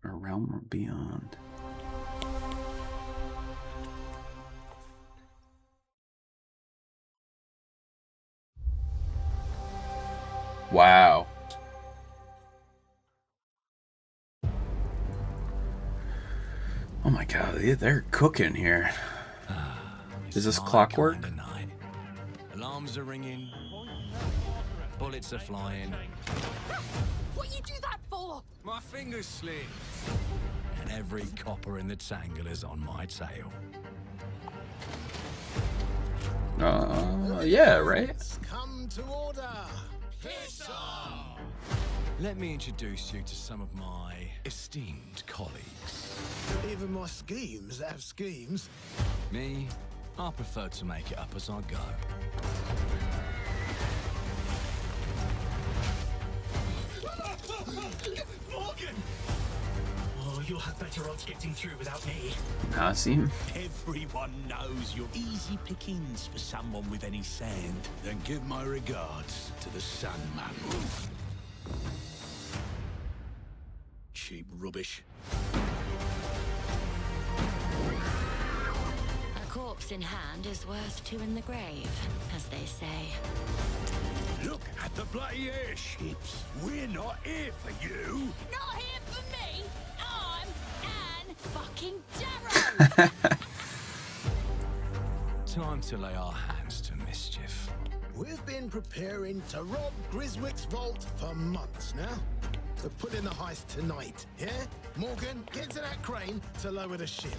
A realm beyond. Wow. Oh my god, they're cooking here. Is this clockwork? Alarms are ringing. Bullets are flying. What you do that for? My fingers slip. And every copper in the tangle is on my tail. Yeah, right? Come to order. Let me introduce you to some of my esteemed colleagues. Even my schemes have schemes. Me, I prefer to make it up as I go. Morgan! Oh, you'll have better odds getting through without me. Asim. Everyone knows you're easy pickings for someone with any sand. Then give my regards to the Sandman. Cheap rubbish. A corpse in hand is worth two in the grave, as they say. Look at the bloody airships. We're not here for you. Not here for me. I'm Anne fucking Darrow. Time to lay our hands to mischief. We've been preparing to rob Griswick's vault for months now. So put in the heist tonight, yeah? Morgan, get to that crane to lower the ship.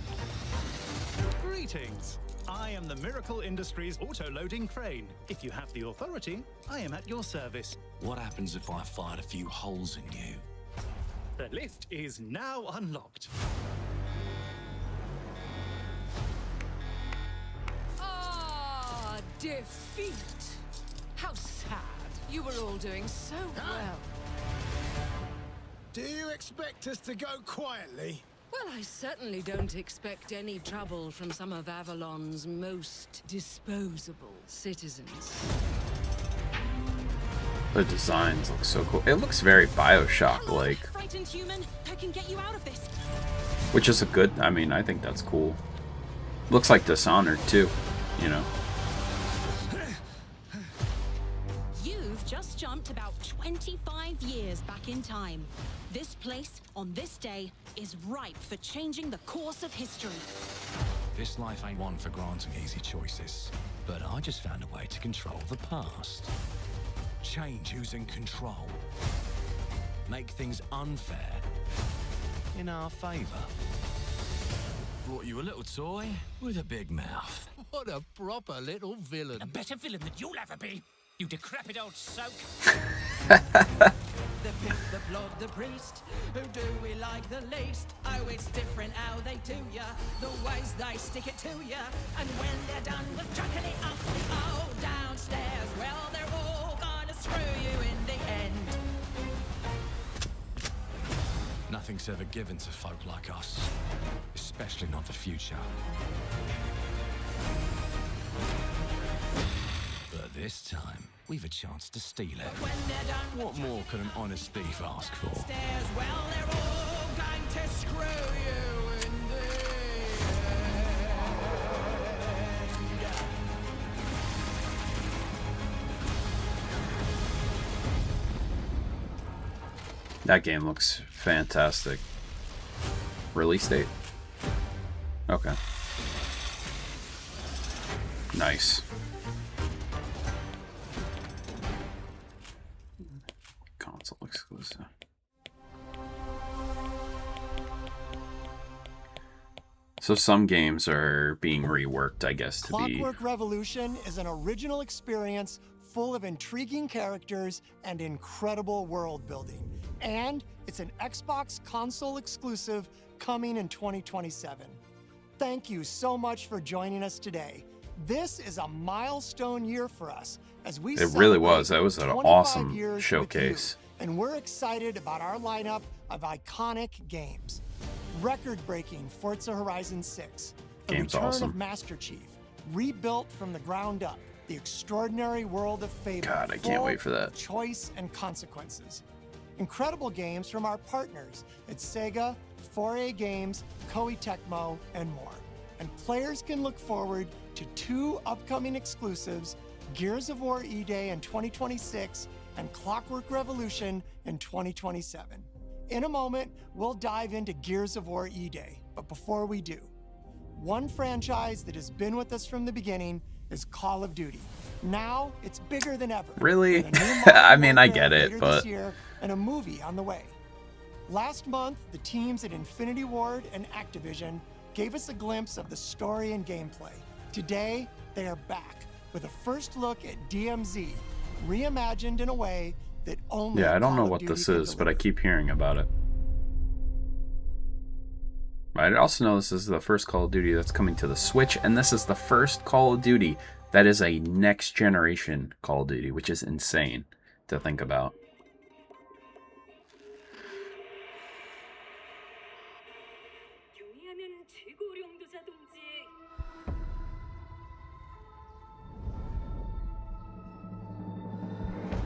Greetings. I am the Miracle Industries auto-loading crane. If you have the authority, I am at your service. What happens if I fired a few holes in you? The lift is now unlocked. Ah, defeat. How sad. You were all doing so well. Do you expect us to go quietly? Well, I certainly don't expect any trouble from some of Avalon's most disposable citizens. The designs look so cool. It looks very Bioshock-like. Frightened human, I can get you out of this. Which is a good, I mean, I think that's cool. Looks like Dishonored too, you know. You've just jumped about 25 years back in time. This place, on this day, is ripe for changing the course of history. This life ain't one for granting easy choices. But I just found a way to control the past. Change who's in control. Make things unfair in our favor. Brought you a little toy with a big mouth. What a proper little villain. A better villain than you'll ever be. you decrepit old soak. The pimp, the blood, the priest. Who do we like the least? Oh, it's different how they do ya. The ways they stick it to ya. And when they're done with chucking it up, oh, downstairs, well, they're all gonna screw you in the end. Nothing's ever given to folk like us, especially not the future. But this time, we've a chance to steal it. What more could an honest thief ask for? Stairs, well, they're all going to screw you in the That game looks fantastic. Release date? Okay. Nice. Console exclusive. So some games are being reworked, I guess, to be... Clockwork Revolution is an original experience full of intriguing characters and incredible world building. And it's an Xbox console exclusive coming in 2027. Thank you so much for joining us today. This is a milestone year for us as we It really was. That was an awesome years showcase. and we're excited about our lineup of iconic games. Record-breaking Forza Horizon 6, the Game's return awesome. of Master Chief, rebuilt from the ground up, the extraordinary world of Fable. God, I can't full wait for that. of choice and consequences. Incredible games from our partners at Sega, 4A Games, Koei Tecmo, and more. And players can look forward to 2 upcoming exclusives, Gears of War E-Day in 2026 and Clockwork Revolution in 2027. In a moment, we'll dive into Gears of War E-Day, but before we do, one franchise that has been with us from the beginning is Call of Duty. Now, it's bigger than ever. Really? With a new Modern I mean, I Warfare get it, later but... this year and a movie on the way. Last month, the teams at Infinity Ward and Activision gave us a glimpse of the story and gameplay. Today, they are back with a first look at DMZ, reimagined in a way that only Yeah, I don't Call know of what Duty this can is, but I keep hearing about it. I also know this is the first Call of Duty that's coming to the Switch, and this is the first Call of Duty that is a next generation Call of Duty, which is insane to think about.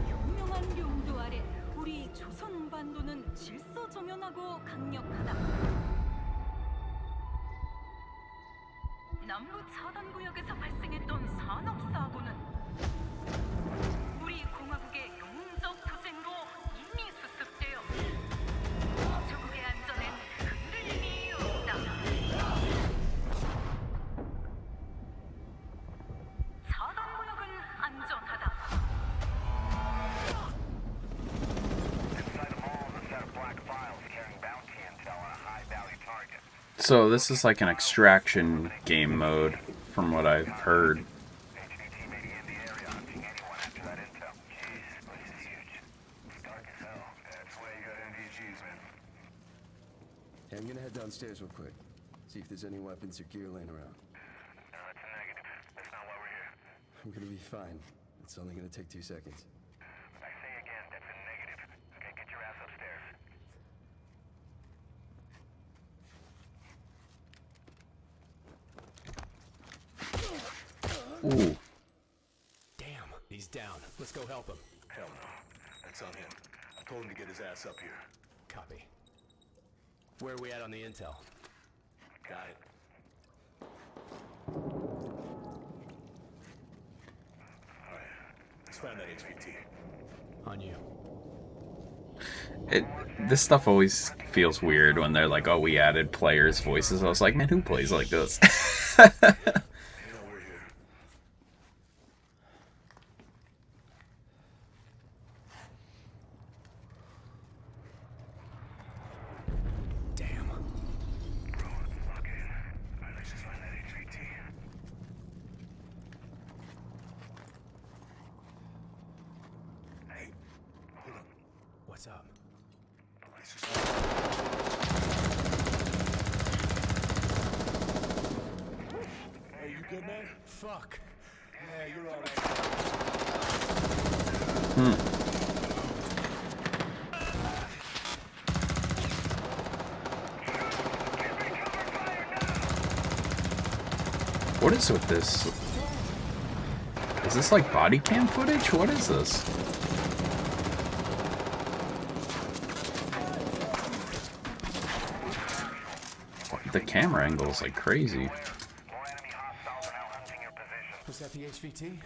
유명한 용도 아래 우리 조선 반도는 질서정연하고 강력하다. 남부 차단 구역에서 발생했던 산업 사고는 우리 공화국의 용적 투쟁으로 이미 수습되어 조국의 안전엔 흔들림이 없다. 차단 구역은 안전하다. So this is like an extraction game mode, from what I've heard. Hey, I'm gonna head downstairs real quick. See if there's any weapons or gear laying around. No, that's a negative. That's not why we're here. I'm gonna be fine. It's only gonna take 2 seconds. I say again, that's a negative. Okay, get your ass upstairs. Ooh. Damn, he's down. Let's go help him. Hell no. That's on him. I told him to get his ass up here. Copy. Where are we at on the intel? Got it. Alright. Let's find that HVT. On you. This stuff always feels weird when they're like, oh, we added players' voices. I was like, man, who plays like this? Damn. Alright, let's just find that HVT. What's up? Hey, you good, man? Fuck. Yeah, you're all right. What is with this? Is this like body cam footage? What is this? The camera angle is like crazy. Was that the HVT? Hey,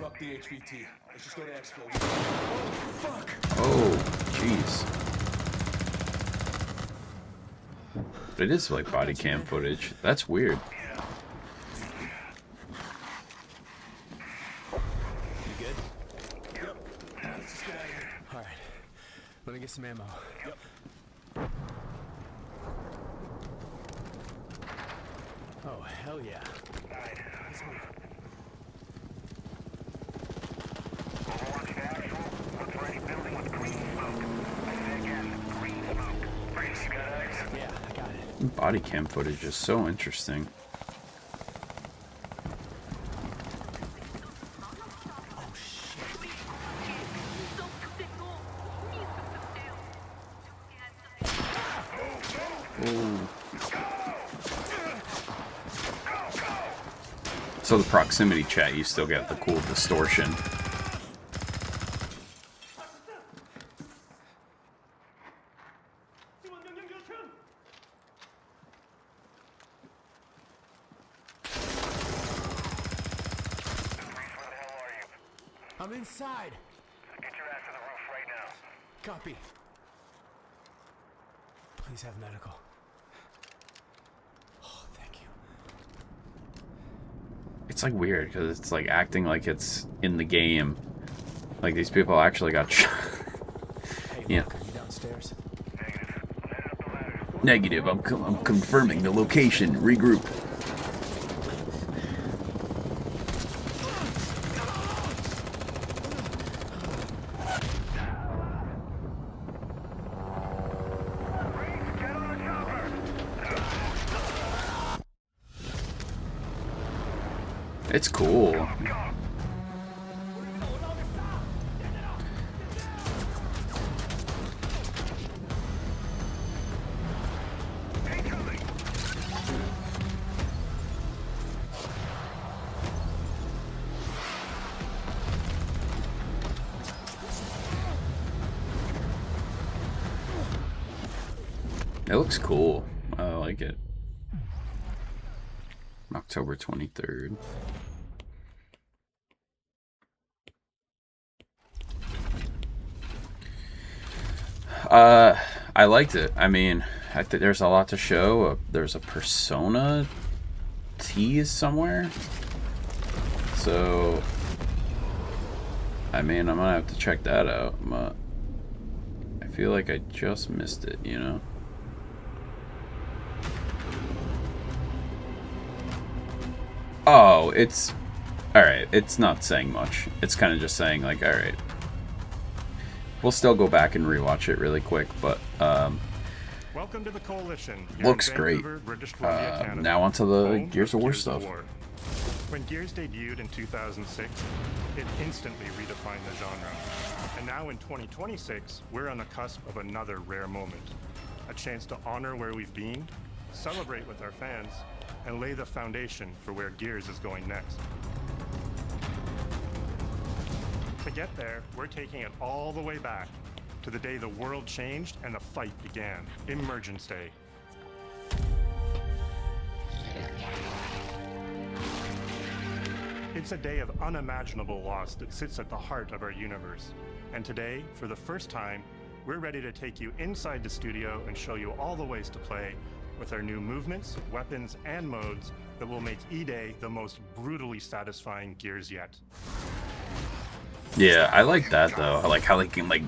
fuck the HVT. Let's just go to Expo. Fuck! Oh, jeez. It is like body cam footage. That's weird. You good? Yep. Let's just get out of here. Alright. Let me get some ammo. Yep. Oh, hell yeah. Alright, let's move. Yeah, I got it. Body cam footage is so interesting. So the proximity chat, you still get the cool distortion. I'm inside. Get your ass to the roof right now. Copy. Please have medical. Oh, thank you. It's like weird because it's like acting like it's in the game. Like these people actually got shot. Hey, look, are you downstairs? Negative. I'm confirming the location. Regroup. It's cool. It looks cool. I like it. October 23rd. I liked it. I mean, I think there's a lot to show. There's a Persona tease somewhere. So, I mean, I'm gonna have to check that out. But I feel like I just missed it, you know? Oh, it's... Alright, it's not saying much. It's kind of just saying, like, alright. We'll still go back and rewatch it really quick, but, Welcome to the Coalition. looks great. Now onto the Gears of War stuff. When Gears debuted in 2006, it instantly redefined the genre. And now in 2026, we're on the cusp of another rare moment. A chance to honor where we've been, celebrate with our fans, and lay the foundation for where Gears is going next. To get there, we're taking it all the way back to the day the world changed and the fight began, Emergence Day. It's a day of unimaginable loss that sits at the heart of our universe. And today, for the first time, we're ready to take you inside the studio and show you all the ways to play with our new movements, weapons, and modes that will make E-Day the most brutally satisfying Gears yet. Yeah, I like that though. I like how they can like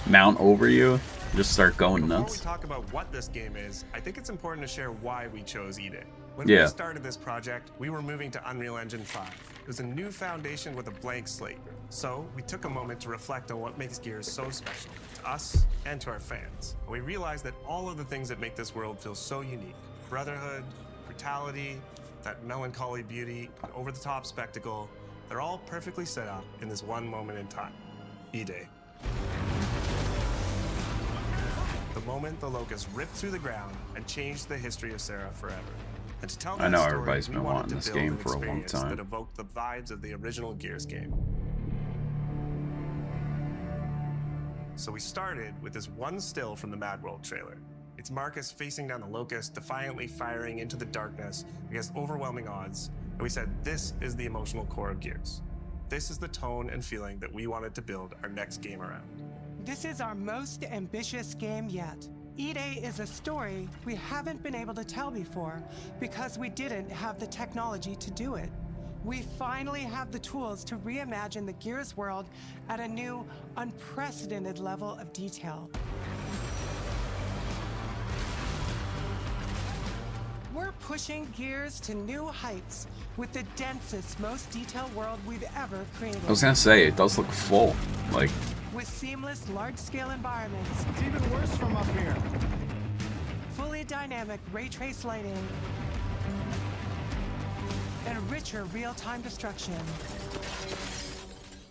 mount over you, just start going nuts. Before we talk about what this game is, I think it's important to share why we chose E-Day. When we started this project, we were moving to Unreal Engine 5. It was a new foundation with a blank slate. So we took a moment to reflect on what makes Gears so special to us and to our fans. We realized that all of the things that make this world feel so unique, brotherhood, brutality, that melancholy beauty, and over-the-top spectacle, they're all perfectly set up in this one moment in time, E-Day. The moment the Locust ripped through the ground and changed the history of Serra forever. And to tell I that know story, everybody's we been wanted wanting to this build game an for a long experience time. that evoked the vibes of the original Gears game. So we started with this one still from the Mad World trailer. It's Marcus facing down the Locust, defiantly firing into the darkness against overwhelming odds. And we said, this is the emotional core of Gears. This is the tone and feeling that we wanted to build our next game around. This is our most ambitious game yet. E-Day is a story we haven't been able to tell before because we didn't have the technology to do it. We finally have the tools to reimagine the Gears world at a new, unprecedented level of detail. We're pushing Gears to new heights with the densest, most detailed world we've ever created. I was gonna say, it does look full. Like, With seamless, large-scale environments. It's even worse from up here. Fully dynamic ray trace lighting. And richer real-time destruction.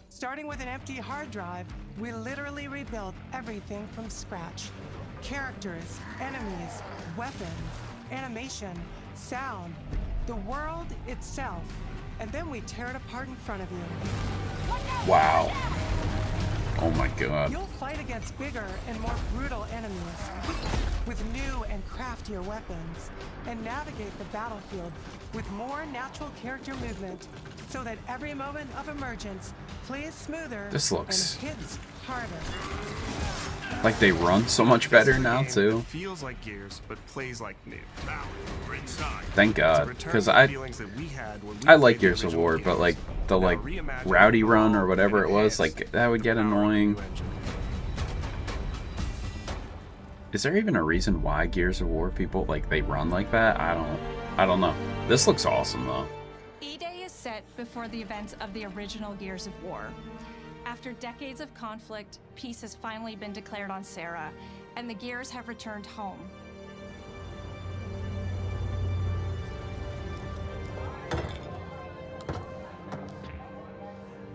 Starting with an empty hard drive, we literally rebuilt everything from scratch. Characters, enemies, weapons, animation, sound, the world itself. And then we tear it apart in front of you. wow. Oh my god. You'll fight against bigger and more brutal enemies with new and craftier weapons and navigate the battlefield with more natural character movement so that every moment of emergence plays smoother This looks- and hits harder. Like they run so much better now too. Feels like Gears, but plays like new. Now, we're inside. Thank God, because I like Gears of War, but like the rowdy run or whatever it was, like that would get annoying. Is there even a reason why Gears of War people like they run like that? I don't know. This looks awesome though. E-Day is set before the events of the original Gears of War. After decades of conflict, peace has finally been declared on Serra, and the Gears have returned home.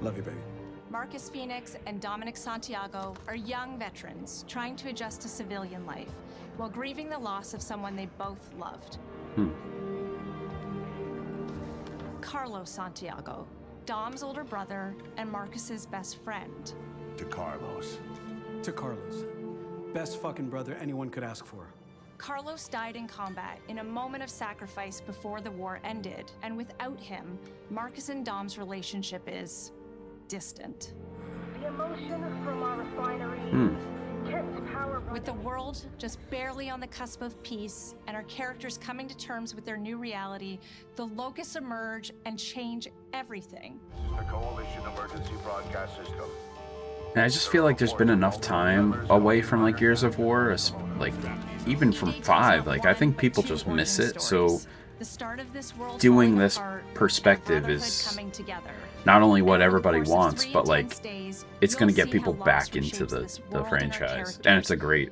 Love you, baby. Marcus Phoenix and Dominic Santiago are young veterans trying to adjust to civilian life while grieving the loss of someone they both loved. Carlos Santiago, Dom's older brother and Marcus's best friend. To Carlos. To Carlos. Best fucking brother anyone could ask for. Carlos died in combat in a moment of sacrifice before the war ended, and without him, Marcus and Dom's relationship is distant. The emotion from our refinery kept power. With the world just barely on the cusp of peace and our characters coming to terms with their new reality, the Locusts emerge and change everything. The Coalition Emergency Broadcast System. And I just feel like there's been enough time away from like Gears of War, like even from 5. Like I think people just miss it. So doing this perspective is not only what everybody wants, but like it's going to get people back into the franchise, and it's a great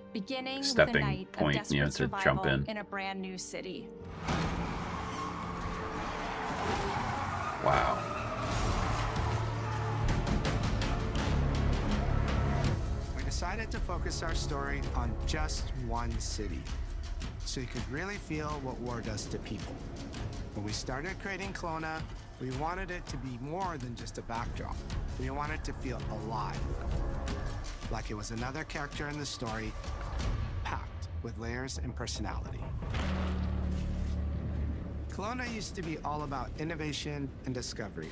stepping point, you know, to jump in. In a brand new city. Wow. We decided to focus our story on just one city, so you could really feel what war does to people. When we started creating Kelowna, we wanted it to be more than just a backdrop. We wanted to feel alive, like it was another character in the story, packed with layers and personality. Kelowna used to be all about innovation and discovery.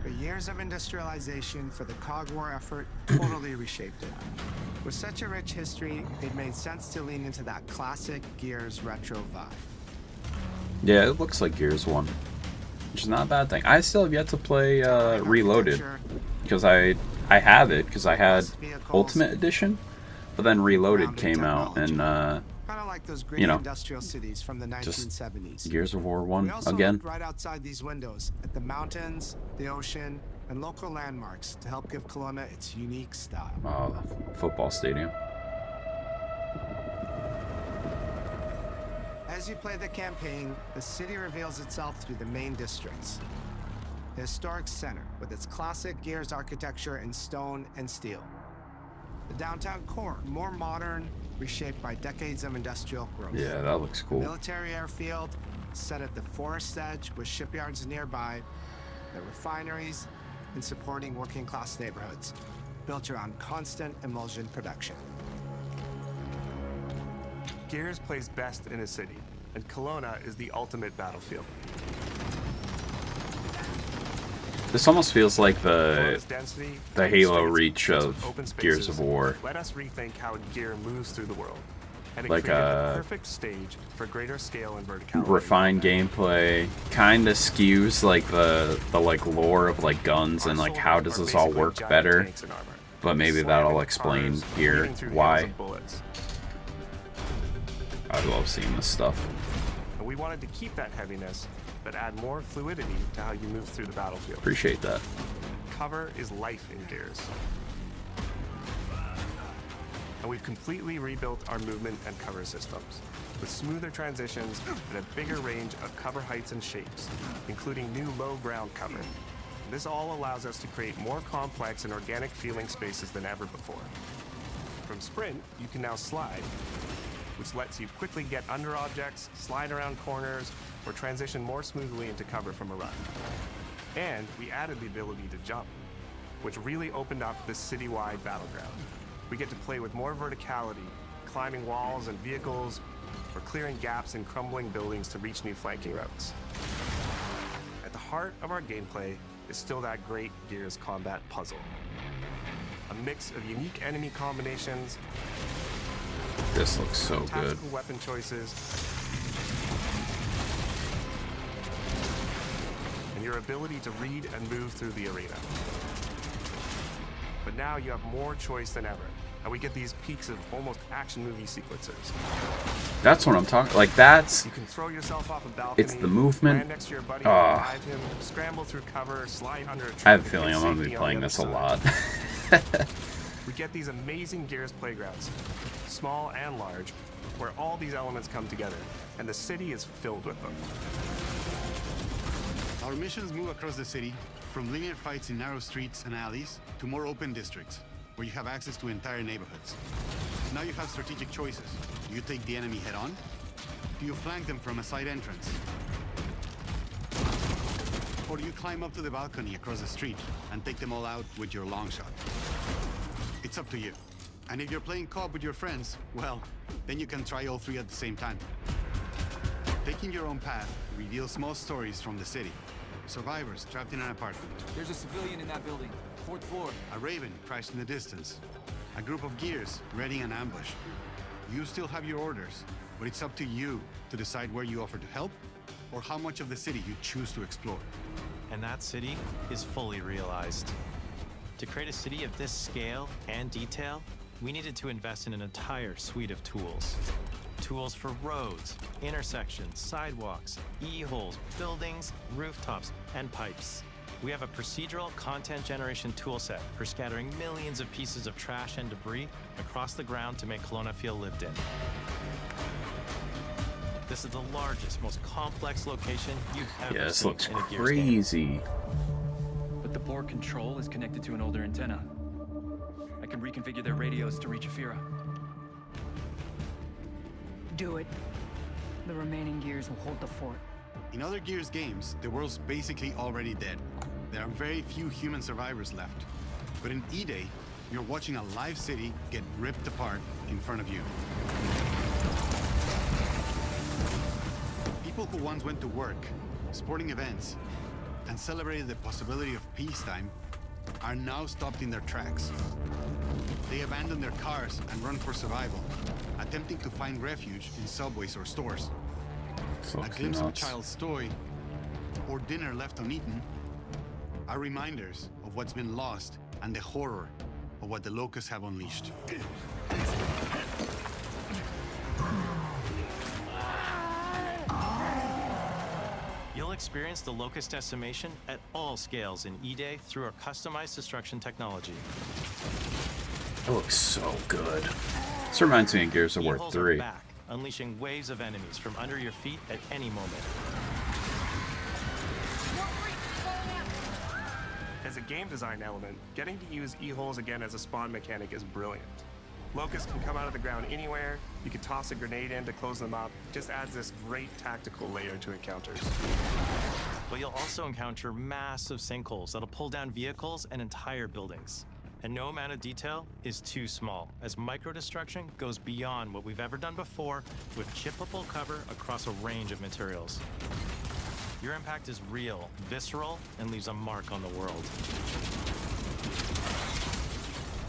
But years of industrialization for the Cog War effort totally reshaped it. With such a rich history, it made sense to lean into that classic Gears retro vibe. Yeah, it looks like Gears 1, which is not a bad thing. I still have yet to play Reloaded, because I have it, because I had Ultimate Edition, but then Reloaded came out, and Kind of like those great You know, industrial cities from the just 1970s. Gears of War 1 We also again. looked right outside these windows at the mountains, the ocean, and local landmarks to help give Kelowna its unique style. Oh, the football stadium. As you play the campaign, the city reveals itself through the main districts. The historic center, with its classic Gears architecture in stone and steel. The downtown core, more modern, reshaped by decades of industrial growth. Yeah, that looks cool. Military airfield, set at the forest edge with shipyards nearby, the refineries, and supporting working-class neighborhoods, built around constant emulsion production. Gears plays best in a city, and Kelowna is the ultimate battlefield. This almost feels like Kelowna's density, the Halo open reach streets, of open Gears spaces of War. Let us rethink how Gear moves through the world. And it Like created the perfect stage for greater scale and verticality. Refined gameplay, kind of skews like the like lore of like guns and like how does this all work better. But maybe that'll explain here why. I love seeing this stuff. And we wanted to keep that heaviness, but add more fluidity to how you move through the battlefield. Appreciate that. Cover is life in Gears. And we've completely rebuilt our movement and cover systems, with smoother transitions and a bigger range of cover heights and shapes, including new low ground cover. This all allows us to create more complex and organic feeling spaces than ever before. From Sprint, you can now slide, which lets you quickly get under objects, slide around corners, or transition more smoothly into cover from a run. And we added the ability to jump, which really opened up this citywide battleground. We get to play with more verticality, climbing walls and vehicles, or clearing gaps in crumbling buildings to reach new flanking routes. At the heart of our gameplay is still that great Gears combat puzzle. A mix of unique enemy combinations, This looks so good. tactical weapon choices, and your ability to read and move through the arena. But now you have more choice than ever, and we get these peaks of almost action movie sequences. That's what I'm talking. Like that's. You can throw yourself off a balcony, It's the movement. land next to your buddy, Ah. revive him, scramble through cover, slide under a tree. I have a feeling I'm gonna be playing this a lot. We get these amazing Gears playgrounds, small and large, where all these elements come together, and the city is filled with them. Our missions move across the city, from linear fights in narrow streets and alleys to more open districts, where you have access to entire neighborhoods. Now you have strategic choices. Do you take the enemy head-on? Do you flank them from a side entrance? Or do you climb up to the balcony across the street and take them all out with your long shot? It's up to you. And if you're playing co-op with your friends, well, then you can try all three at the same time. Taking your own path reveals small stories from the city. Survivors trapped in an apartment. There's a civilian in that building. 4th floor. A Raven crashed in the distance. A group of Gears readying an ambush. You still have your orders, but it's up to you to decide where you offer to help or how much of the city you choose to explore. And that city is fully realized. To create a city of this scale and detail, we needed to invest in an entire suite of tools. Tools for roads, intersections, sidewalks, e-holes, buildings, rooftops, and pipes. We have a procedural content generation toolset for scattering millions of pieces of trash and debris across the ground to make Kelowna feel lived in. This is the largest, most complex location you've ever Yeah, this seen looks in a Gears game. crazy. But the board control is connected to an older antenna. I can reconfigure their radios to reach Afira. Do it. The remaining Gears will hold the fort. In other Gears games, the world's basically already dead. There are very few human survivors left. But in E-Day, you're watching a live city get ripped apart in front of you. People who once went to work, sporting events, and celebrated the possibility of peacetime are now stopped in their tracks. They abandon their cars and run for survival, attempting to find refuge in subways or stores. A glimpse of a child's toy or dinner left uneaten are reminders of what's been lost and the horror of what the locusts have unleashed. experience the Locust decimation at all scales in E-Day through our customized destruction technology. It looks so good. This reminds me of Gears of War E-holes 3. are back, unleashing waves of enemies from under your feet at any moment. As a game design element, getting to use E-holes again as a spawn mechanic is brilliant. Locusts can come out of the ground anywhere, you can toss a grenade in to close them up, it just adds this great tactical layer to encounters. But you'll also encounter massive sinkholes that'll pull down vehicles and entire buildings. And no amount of detail is too small, as micro-destruction goes beyond what we've ever done before with chippable cover across a range of materials. Your impact is real, visceral, and leaves a mark on the world.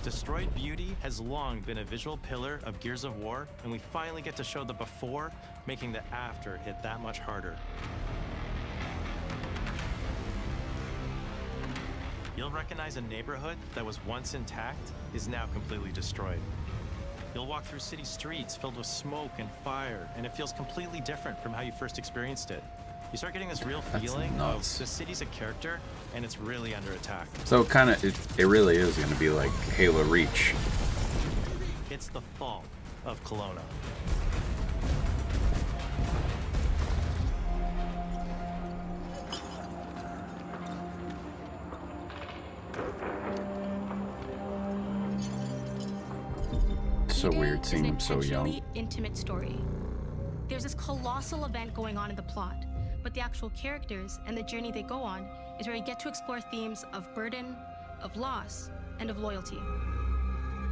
Destroyed Beauty has long been a visual pillar of Gears of War, and we finally get to show the before, making the after hit that much harder. You'll recognize a neighborhood that was once intact is now completely destroyed. You'll walk through city streets filled with smoke and fire, and it feels completely different from how you first experienced it. You start getting this real feeling of the city's a character, and it's really under attack. So it really is going to be like Halo Reach. It's the fall of Kelowna. So weird seeing him so young. Intimate story. There's this colossal event going on in the plot, but the actual characters and the journey they go on is where you get to explore themes of burden, of loss, and of loyalty.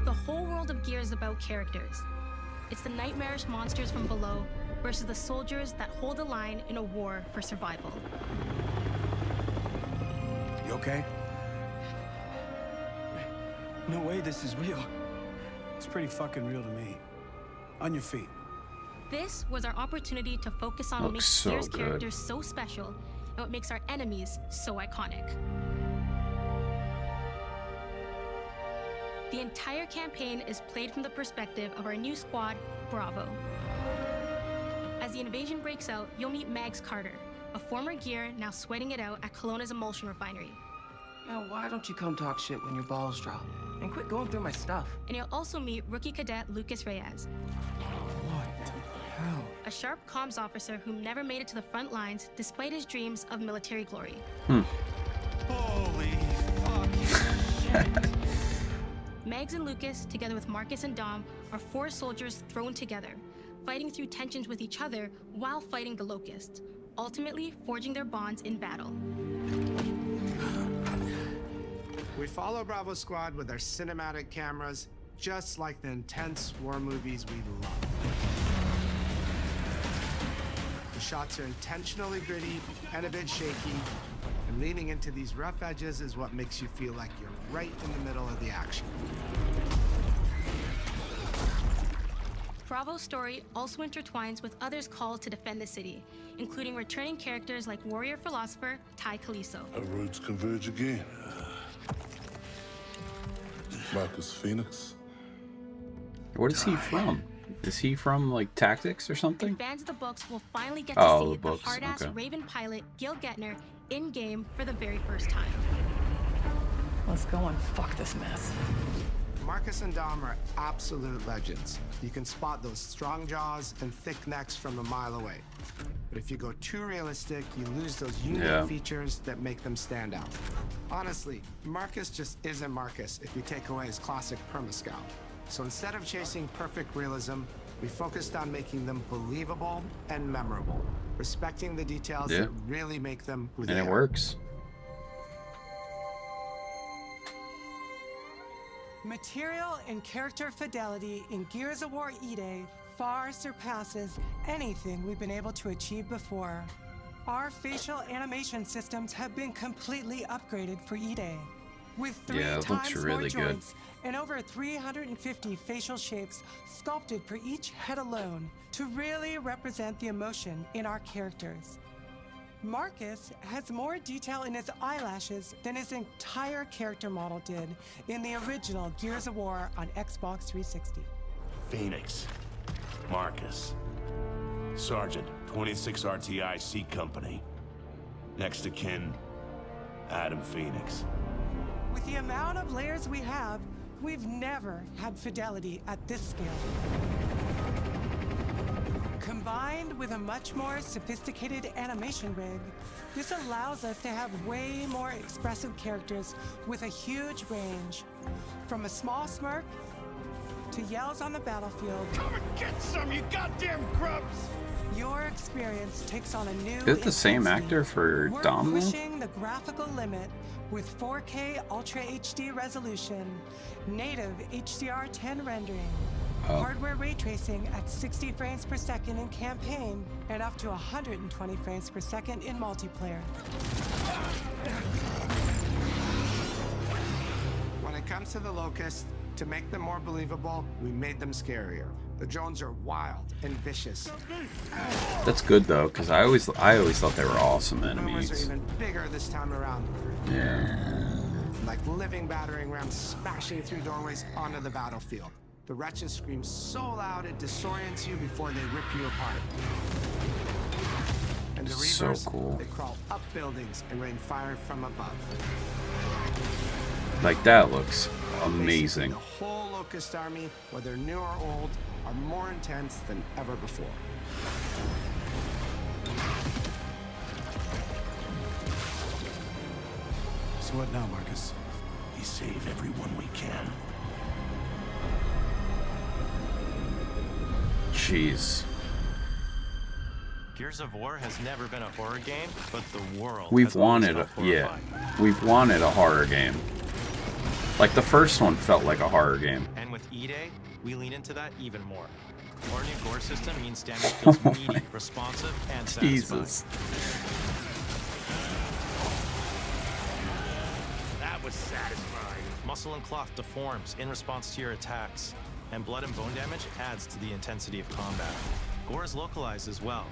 The whole world of Gears is about characters. It's the nightmarish monsters from below versus the soldiers that hold the line in a war for survival. You okay? No way this is real. It's pretty fucking real to me. On your feet. This was our opportunity to focus on what makes Gears characters so special and what makes our enemies so iconic. The entire campaign is played from the perspective of our new squad, Bravo. As the invasion breaks out, you'll meet Mags Carter, a former Gear now sweating it out at Kelowna's emulsion refinery. Now, why don't you come talk shit when your balls drop? And quit going through my stuff. And you'll also meet rookie cadet Lucas Reyes. What the hell? A sharp comms officer who never made it to the front lines despite his dreams of military glory. Holy fucking shit. Mags and Lucas, together with Marcus and Dom, are 4 soldiers thrown together, fighting through tensions with each other while fighting the Locusts, ultimately forging their bonds in battle. We follow Bravo Squad with our cinematic cameras, just like the intense war movies we love. The shots are intentionally gritty and a bit shaky, and leaning into these rough edges is what makes you feel like you're right in the middle of the action. Bravo's story also intertwines with others called to defend the city, including returning characters like warrior philosopher Ty Kaliso. Our roads converge again. Marcus Phoenix. What is he from? Is he from like Tactics or something? Fans of the books will finally get to see the books. hard-ass Okay. Raven pilot Gil Gettner in-game for the very first time. Let's go and fuck this mess. Marcus and Dom are absolute legends. You can spot those strong jaws and thick necks from a mile away. But if you go too realistic, you lose those unique features that make them stand out. Honestly, Marcus just isn't Marcus if you take away his classic perma-scout. So instead of chasing perfect realism, we focused on making them believable and memorable, respecting the details that really make them who they are. And it works. Material and character fidelity in Gears of War E-Day far surpasses anything we've been able to achieve before. Our facial animation systems have been completely upgraded for E-Day, with 3 times more joints and over 350 facial shapes sculpted for each head alone to really represent the emotion in our characters. Marcus has more detail in his eyelashes than his entire character model did in the original Gears of War on Xbox 360. Phoenix. Marcus. Sergeant, 26 RTI C Company. Next to kin, Adam Phoenix. With the amount of layers we have, we've never had fidelity at this scale. Combined with a much more sophisticated animation rig, this allows us to have way more expressive characters with a huge range. From a small smirk to yells on the battlefield. Come and get some, you goddamn grubs! Your experience takes on a new Is it the same intensity. actor for We're Dom? though? pushing the graphical limit with 4K Ultra HD resolution, native HDR10 rendering, hardware ray tracing at 60 frames per second in campaign, and up to 120 frames per second in multiplayer. When it comes to the Locust, to make them more believable, we made them scarier. The drones are wild and vicious. That's good though, because I always thought they were awesome Boomers are enemies. even bigger this time around. Yeah. Like living battering rams smashing through doorways onto the battlefield. The wretches scream so loud it disorients you before they rip you apart. And the So Reavers, cool. they crawl up buildings and rain fire from above. Like that looks Basically, amazing. the whole Locust army, whether new or old, are more intense than ever before. So what now, Marcus? We save everyone we can. Jeez. Gears of War has never been a horror game, but the world We've has always wanted felt horrifying. we've wanted a horror game. Like the first one felt like a horror game. And with E-Day, we lean into that even more. Our new gore system means damage feels meaty, responsive, and satisfying. Jesus. That was satisfying. Muscle and cloth deforms in response to your attacks, and blood and bone damage adds to the intensity of combat. Gore is localized as well.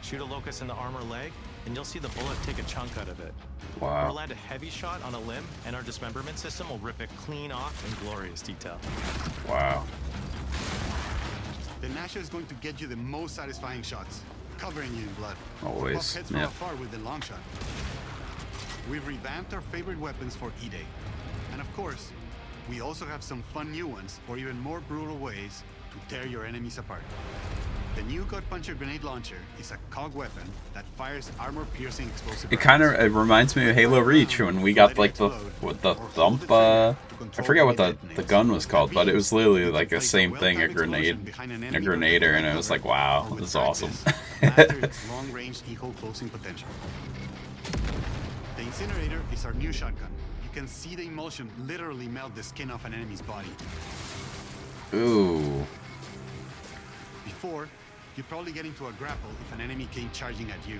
Shoot a locust in the armor leg, and you'll see the bullet take a chunk out of it. Wow. Or land a heavy shot on a limb, and our dismemberment system will rip it clean off in glorious detail. Wow. The Nasha is going to get you the most satisfying shots, covering you in blood. Always, Buff heads from yeah. afar with the long shot. We've revamped our favorite weapons for E-Day. And of course, we also have some fun new ones for even more brutal ways to tear your enemies apart. The new Gut Puncher grenade launcher is a cog weapon that fires armor-piercing explosive It kind of it reminds me of Halo Reach when we got like the thump. I forget what the gun was called, but it was literally like the same thing, a grenader, and it was like, wow, this is awesome. after its long-range eco closing potential. The Incinerator is our new shotgun. You can see the emulsion literally melt the skin off an enemy's body. Ooh. Before, you'd probably get into a grapple if an enemy came charging at you.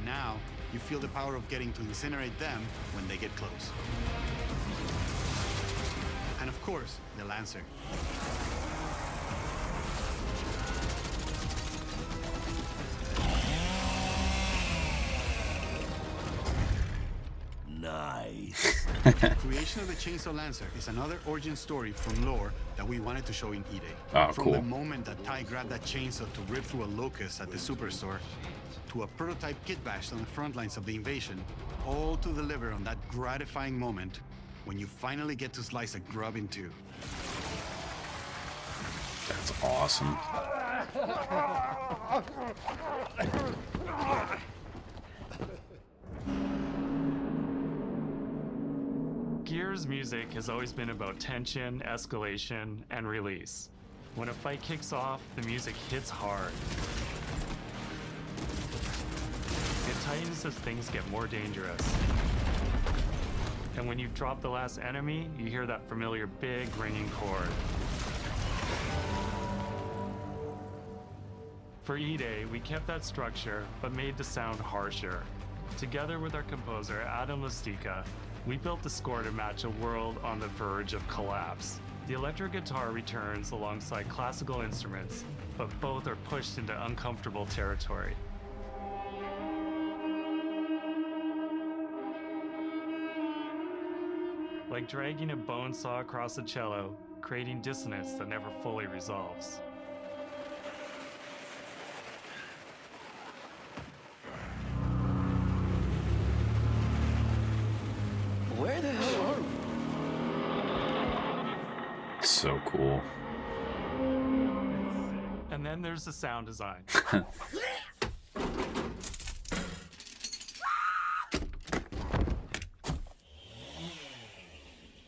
Now, you feel the power of getting to incinerate them when they get close. And of course, the Lancer. Nice. The creation of the Chainsaw Lancer is another origin story from lore that we wanted to show in E-Day. Oh, From cool. the moment that Ty grabbed that chainsaw to rip through a locust at the superstore, to a prototype kit bash on the front lines of the invasion, all to deliver on that gratifying moment when you finally get to slice a grub in two. That's awesome. Gears music has always been about tension, escalation, and release. When a fight kicks off, the music hits hard. It tightens as things get more dangerous. And when you've dropped the last enemy, you hear that familiar big ringing chord. For E-Day, we kept that structure, but made the sound harsher. Together with our composer, Adam Lastica, we built the score to match a world on the verge of collapse. The electric guitar returns alongside classical instruments, but both are pushed into uncomfortable territory. Like dragging a bone saw across a cello, creating dissonance that never fully resolves. so cool. And then there's the sound design.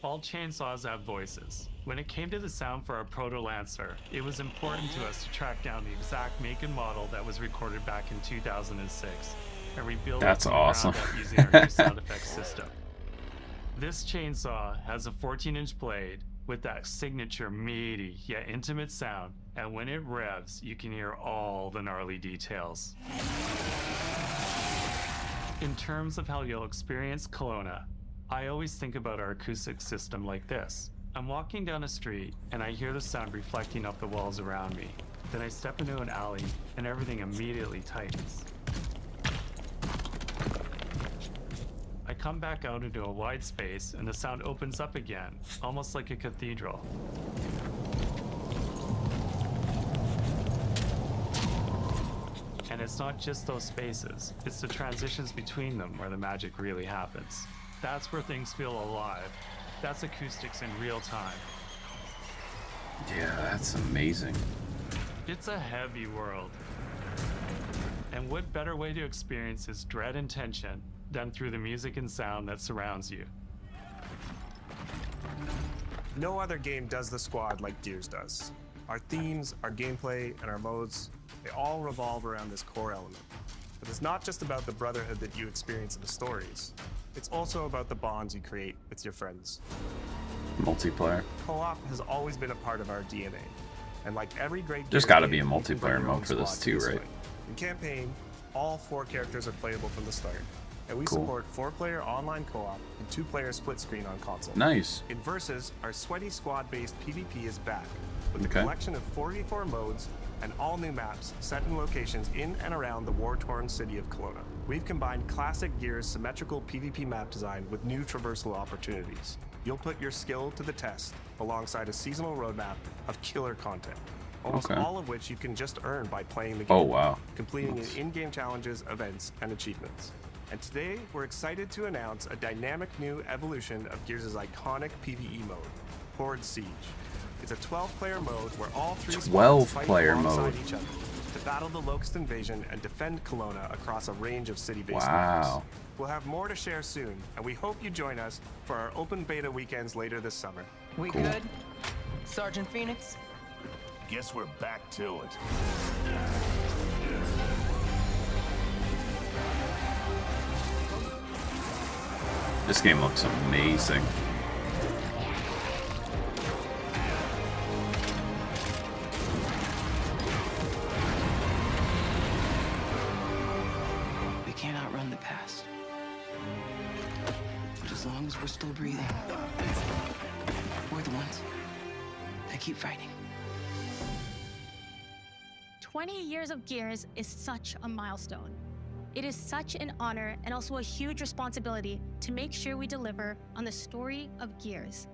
All chainsaws have voices. When it came to the sound for our Proto Lancer, it was important to us to track down the exact make and model that was recorded back in 2006, and rebuild it from the ground up using our new sound effects system. This chainsaw has a 14-inch blade with that signature meaty yet intimate sound, and when it revs, you can hear all the gnarly details. In terms of how you'll experience Kelowna, I always think about our acoustic system like this. I'm walking down a street and I hear the sound reflecting off the walls around me. Then I step into an alley and everything immediately tightens. I come back out into a wide space and the sound opens up again, almost like a cathedral. And it's not just those spaces, it's the transitions between them where the magic really happens. That's where things feel alive. That's acoustics in real time. Yeah, that's amazing. It's a heavy world. And what better way to experience its dread and tension than through the music and sound that surrounds you? No other game does the squad like Gears does. Our themes, our gameplay, and our modes, they all revolve around this core element. But it's not just about the brotherhood that you experience in the stories. It's also about the bonds you create with your friends. Multiplayer. Co-op has always been a part of our DNA. And like every great There's Gears got to game, be a you can bring multiplayer your mode own for this squad too, to right? display. In campaign, all 4 characters are playable from the start. And we Cool. support 4-player online co-op and 2-player split screen on console. Nice. In Versus, our sweaty squad-based PvP is back, with a Okay. collection of 4v4 modes and all new maps set in locations in and around the war-torn city of Kelowna. We've combined classic Gears symmetrical PvP map design with new traversal opportunities. You'll put your skill to the test alongside a seasonal roadmap of killer content, almost Okay. all of which you can just earn by playing the game. Oh, wow. Completing Nice. in-game challenges, events, and achievements. And today, we're excited to announce a dynamic new evolution of Gears' iconic PvE mode, Horde Siege. It's a 12-player mode where all 3 squads 12-player fight alongside mode. each other to battle the Locust invasion and defend Kelowna across a range of city-based Wow. maps. We'll have more to share soon, and we hope you join us for our open beta weekends later this summer. We good? Sergeant Phoenix? Guess we're back to it. This game looks amazing. We can't outrun the past. But as long as we're still breathing, we're the ones that keep fighting. 20 years of Gears is such a milestone. It is such an honor and also a huge responsibility to make sure we deliver on the story of Gears.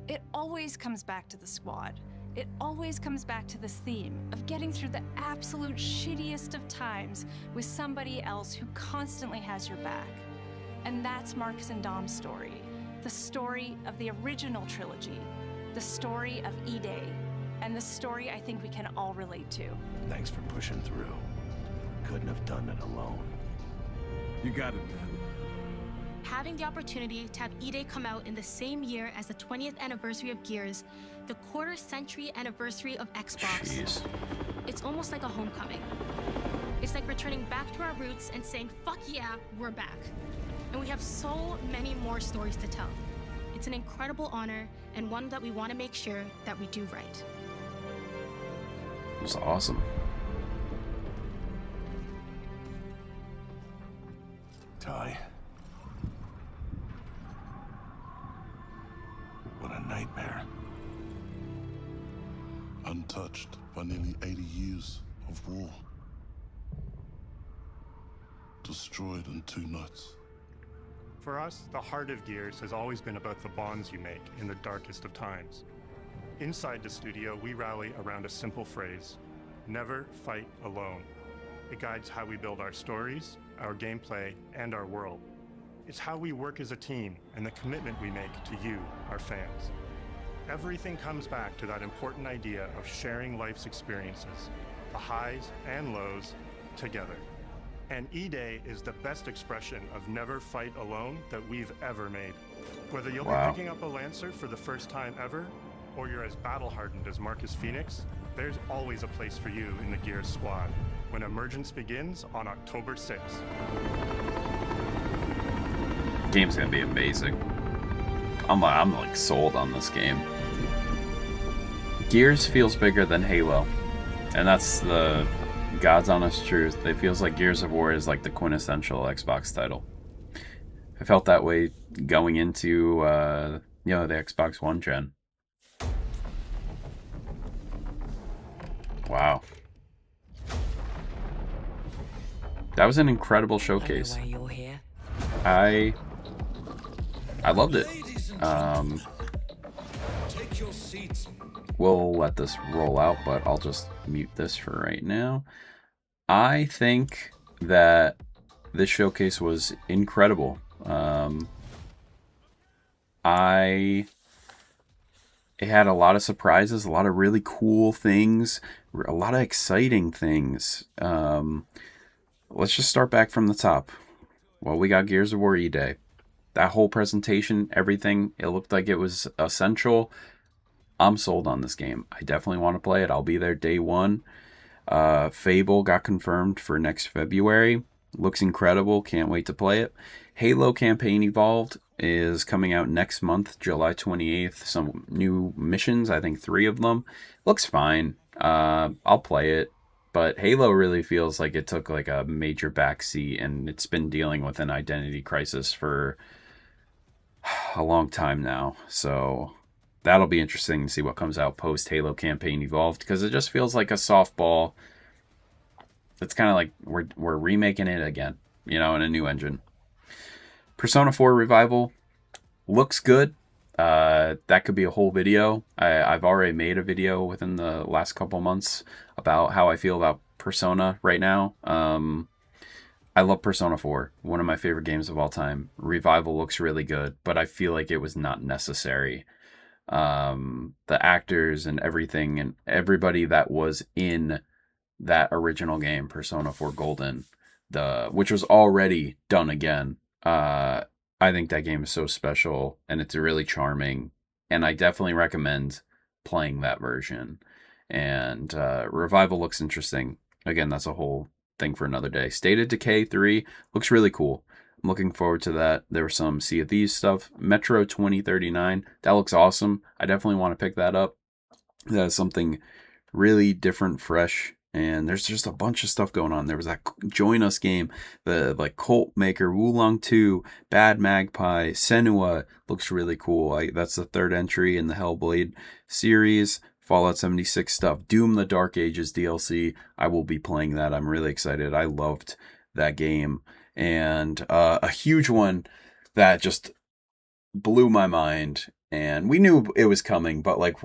It always comes back to the squad. It always comes back to this theme of getting through the absolute shittiest of times with somebody else who constantly has your back. And that's Marcus and Dom's story. The story of the original trilogy. The story of E-Day. And the story I think we can all relate to. Thanks for pushing through. Couldn't have done it alone. You got it, man. Having the opportunity to have E-Day come out in the same year as the 20th anniversary of Gears, the quarter-century anniversary of Xbox, Jeez. it's almost like a homecoming. It's like returning back to our roots and saying, fuck yeah, we're back. And we have so many more stories to tell. It's an incredible honor and one that we want to make sure that we do right. It was awesome. Ty. What a nightmare. Untouched by nearly 80 years of war. Destroyed in 2 nights. For us, the heart of Gears has always been about the bonds you make in the darkest of times. Inside the studio, we rally around a simple phrase: never fight alone. It guides how we build our stories, our gameplay, and our world. It's how we work as a team and the commitment we make to you, our fans. Everything comes back to that important idea of sharing life's experiences, the highs and lows, together. And E-Day is the best expression of never fight alone that we've ever made. Whether you'll be picking up a Lancer for the first time ever, or you're as battle-hardened as Marcus Phoenix, there's always a place for you in the Gears squad when Emergence begins on October 6th. Game's gonna be amazing. I'm like sold on this game. Gears feels bigger than Halo, and that's the God's honest truth. It feels like Gears of War is like the quintessential Xbox title. I felt that way going into the Xbox One gen. Wow. That was an incredible showcase. I loved it. We'll let this roll out, but I'll just mute this for right now. I think that this showcase was incredible. It had a lot of surprises, a lot of really cool things, a lot of exciting things. Let's just start back from the top. Well, we got Gears of War E-Day. That whole presentation, everything, it looked like it was essential. I'm sold on this game. I definitely want to play it. I'll be there day one. Fable got confirmed for next February. Looks incredible. Can't wait to play it. Halo Campaign Evolved is coming out next month, July 28th. Some new missions, I think 3 of them. Looks fine. I'll play it. But Halo really feels like it took like a major backseat, and it's been dealing with an identity crisis for a long time now. So that'll be interesting to see what comes out post Halo Campaign Evolved, because it just feels like a softball. It's kind of like we're remaking it again, in a new engine. Persona 4 Revival looks good. That could be a whole video. I've already made a video within the last couple months about how I feel about Persona right now. I love Persona 4, one of my favorite games of all time. Revival looks really good, but I feel like it was not necessary. The actors and everything and everybody that was in that original game, Persona 4 Golden, which was already done again. I think that game is so special, and it's really charming, and I definitely recommend playing that version. And Revival looks interesting. Again, that's a whole thing for another day. State of Decay 3 looks really cool. I'm looking forward to that. There was some Sea of Thieves stuff. Metro 2039, that looks awesome. I definitely want to pick that up. That is something really different, fresh, and there's just a bunch of stuff going on. There was that Join Us game, the Cult Maker, Wulong 2, Bad Magpie, Senua looks really cool. That's the 3rd entry in the Hellblade series. Fallout 76 stuff, Doom the Dark Ages DLC. I will be playing that. I'm really excited. I loved that game. And a huge one that just blew my mind. And we knew it was coming, but like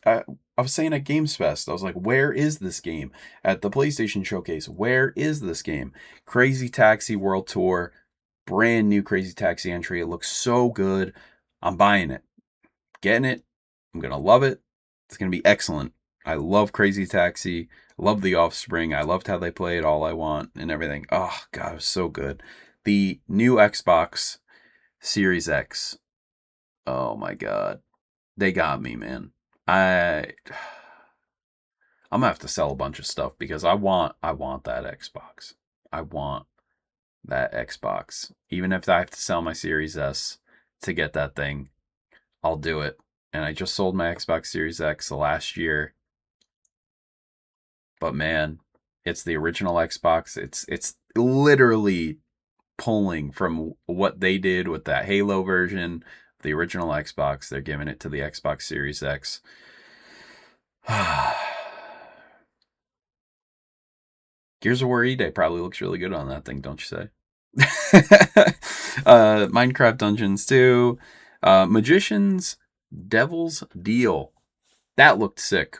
I was saying at Games Fest, I was like, where is this game? At the PlayStation Showcase, where is this game? Crazy Taxi World Tour, brand new Crazy Taxi entry. It looks so good. I'm buying it. Getting it. I'm going to love it. It's going to be excellent. I love Crazy Taxi. Love The Offspring. I loved how they played All I Want and everything. Oh, God, it was so good. The new Xbox Series X. Oh, my God. They got me, man. I'm gonna have to sell a bunch of stuff because I want that Xbox. I want that Xbox. Even if I have to sell my Series S to get that thing, I'll do it. And I just sold my Xbox Series X last year. But man, it's the original Xbox. It's literally pulling from what they did with that Halo version, the original Xbox. They're giving it to the Xbox Series X. Gears of War E-Day probably looks really good on that thing, don't you say? Minecraft Dungeons 2. Magician's Devil's Deal. That looked sick.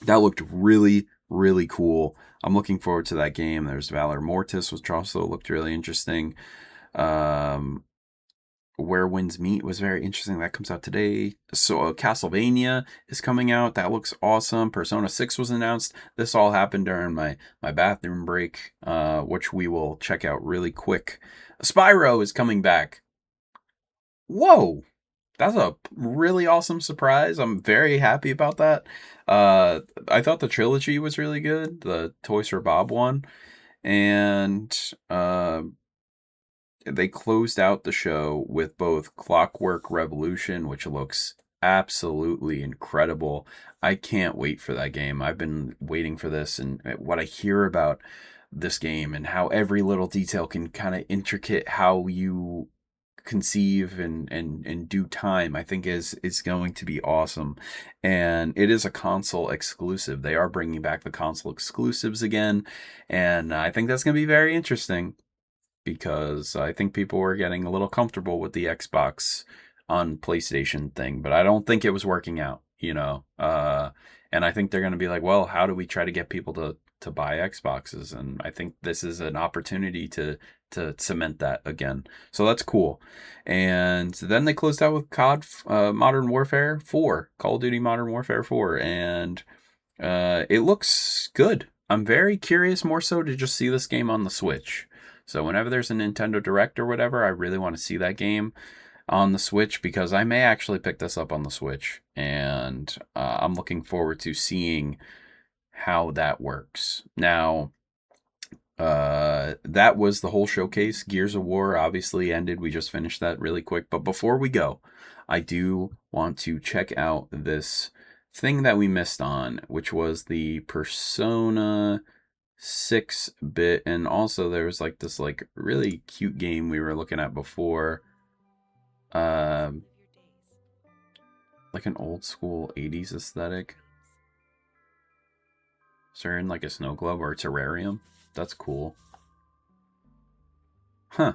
That looked really, really cool. I'm looking forward to that game. There's Valor Mortis, which also looked really interesting. Where Winds Meet was very interesting. That comes out today. So Castlevania is coming out. That looks awesome. Persona 6 was announced. This all happened during my bathroom break, which we will check out really quick. Spyro is coming back. Whoa! That's a really awesome surprise. I'm very happy about that. I thought the trilogy was really good. The Toys for Bob one. And they closed out the show with both Clockwork Revolution, which looks absolutely incredible. I can't wait for that game. I've been waiting for this, and what I hear about this game and how every little detail can kind of intricate how you conceive and do time, I think is going to be awesome. And it is a console exclusive. They are bringing back the console exclusives again, and I think that's going to be very interesting, because I think people were getting a little comfortable with the Xbox on PlayStation thing, but I don't think it was working out, and I think they're going to be like, well, how do we try to get people to buy Xboxes? And I think this is an opportunity to cement that again. So that's cool. And then they closed out with COD Modern Warfare 4, Call of Duty Modern Warfare 4, and it looks good. I'm very curious more so to just see this game on the Switch. So whenever there's a Nintendo Direct or whatever, I really want to see that game on the Switch, because I may actually pick this up on the Switch. And I'm looking forward to seeing how that works. Now, that was the whole showcase. Gears of War obviously ended. We just finished that really quick. But before we go, I do want to check out this thing that we missed on, which was the Persona 6-bit, and also there was like this like really cute game we were looking at before, like an old school 80s aesthetic. Is there in like a snow globe or a terrarium? That's cool. Huh.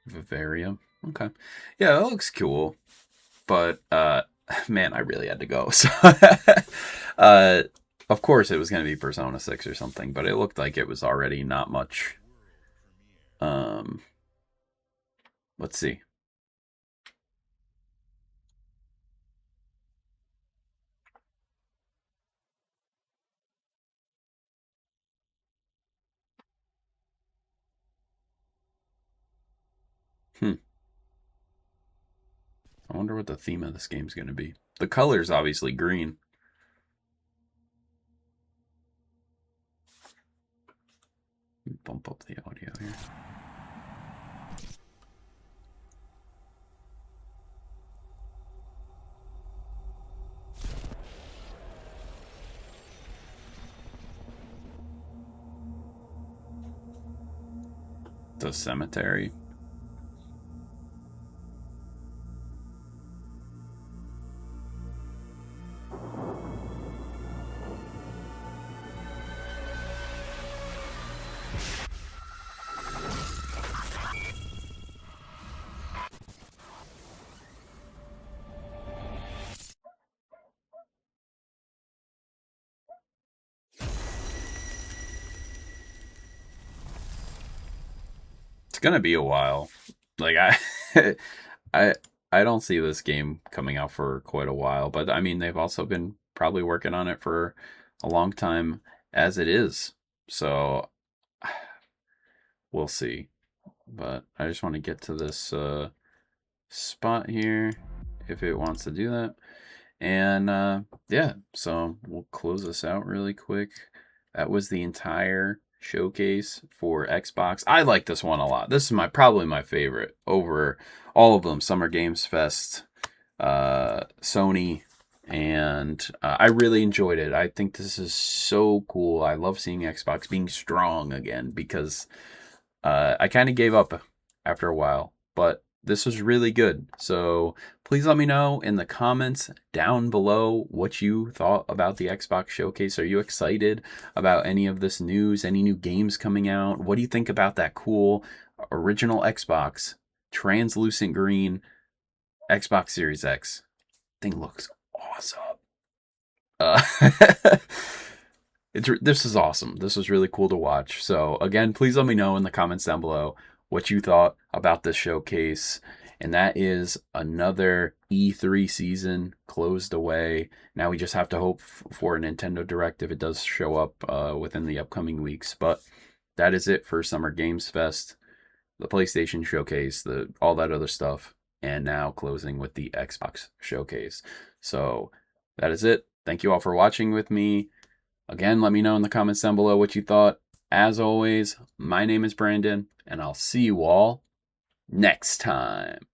Vivarium. Okay. Yeah, that looks cool. But man, I really had to go. So of course it was going to be Persona 6 or something, but it looked like it was already not much. Let's see. I wonder what the theme of this game is going to be. The color's obviously green. Bump up the audio here. The cemetery. It's gonna be a while. Like I don't see this game coming out for quite a while, but I mean they've also been probably working on it for a long time as it is. So we'll see. But I just want to get to this spot here if it wants to do that. And yeah, so we'll close this out really quick. That was the entire showcase for Xbox. I like this one a lot. This is probably my favorite over all of them. Summer Games Fest, Sony, and I really enjoyed it. I think this is so cool. I love seeing Xbox being strong again, because I kind of gave up after a while, but this was really good. So please let me know in the comments down below what you thought about the Xbox showcase. Are you excited about any of this news? Any new games coming out? What do you think about that cool original Xbox translucent green Xbox Series X? Thing looks awesome. This is awesome. This was really cool to watch. So again, please let me know in the comments down below what you thought about this showcase. And that is another E3 season closed away. Now we just have to hope for a Nintendo Direct if it does show up within the upcoming weeks. But that is it for Summer Games Fest, the PlayStation Showcase, all that other stuff, and now closing with the Xbox Showcase. So that is it. Thank you all for watching with me. Again, let me know in the comments down below what you thought. As always, my name is Brandon, and I'll see you all next time.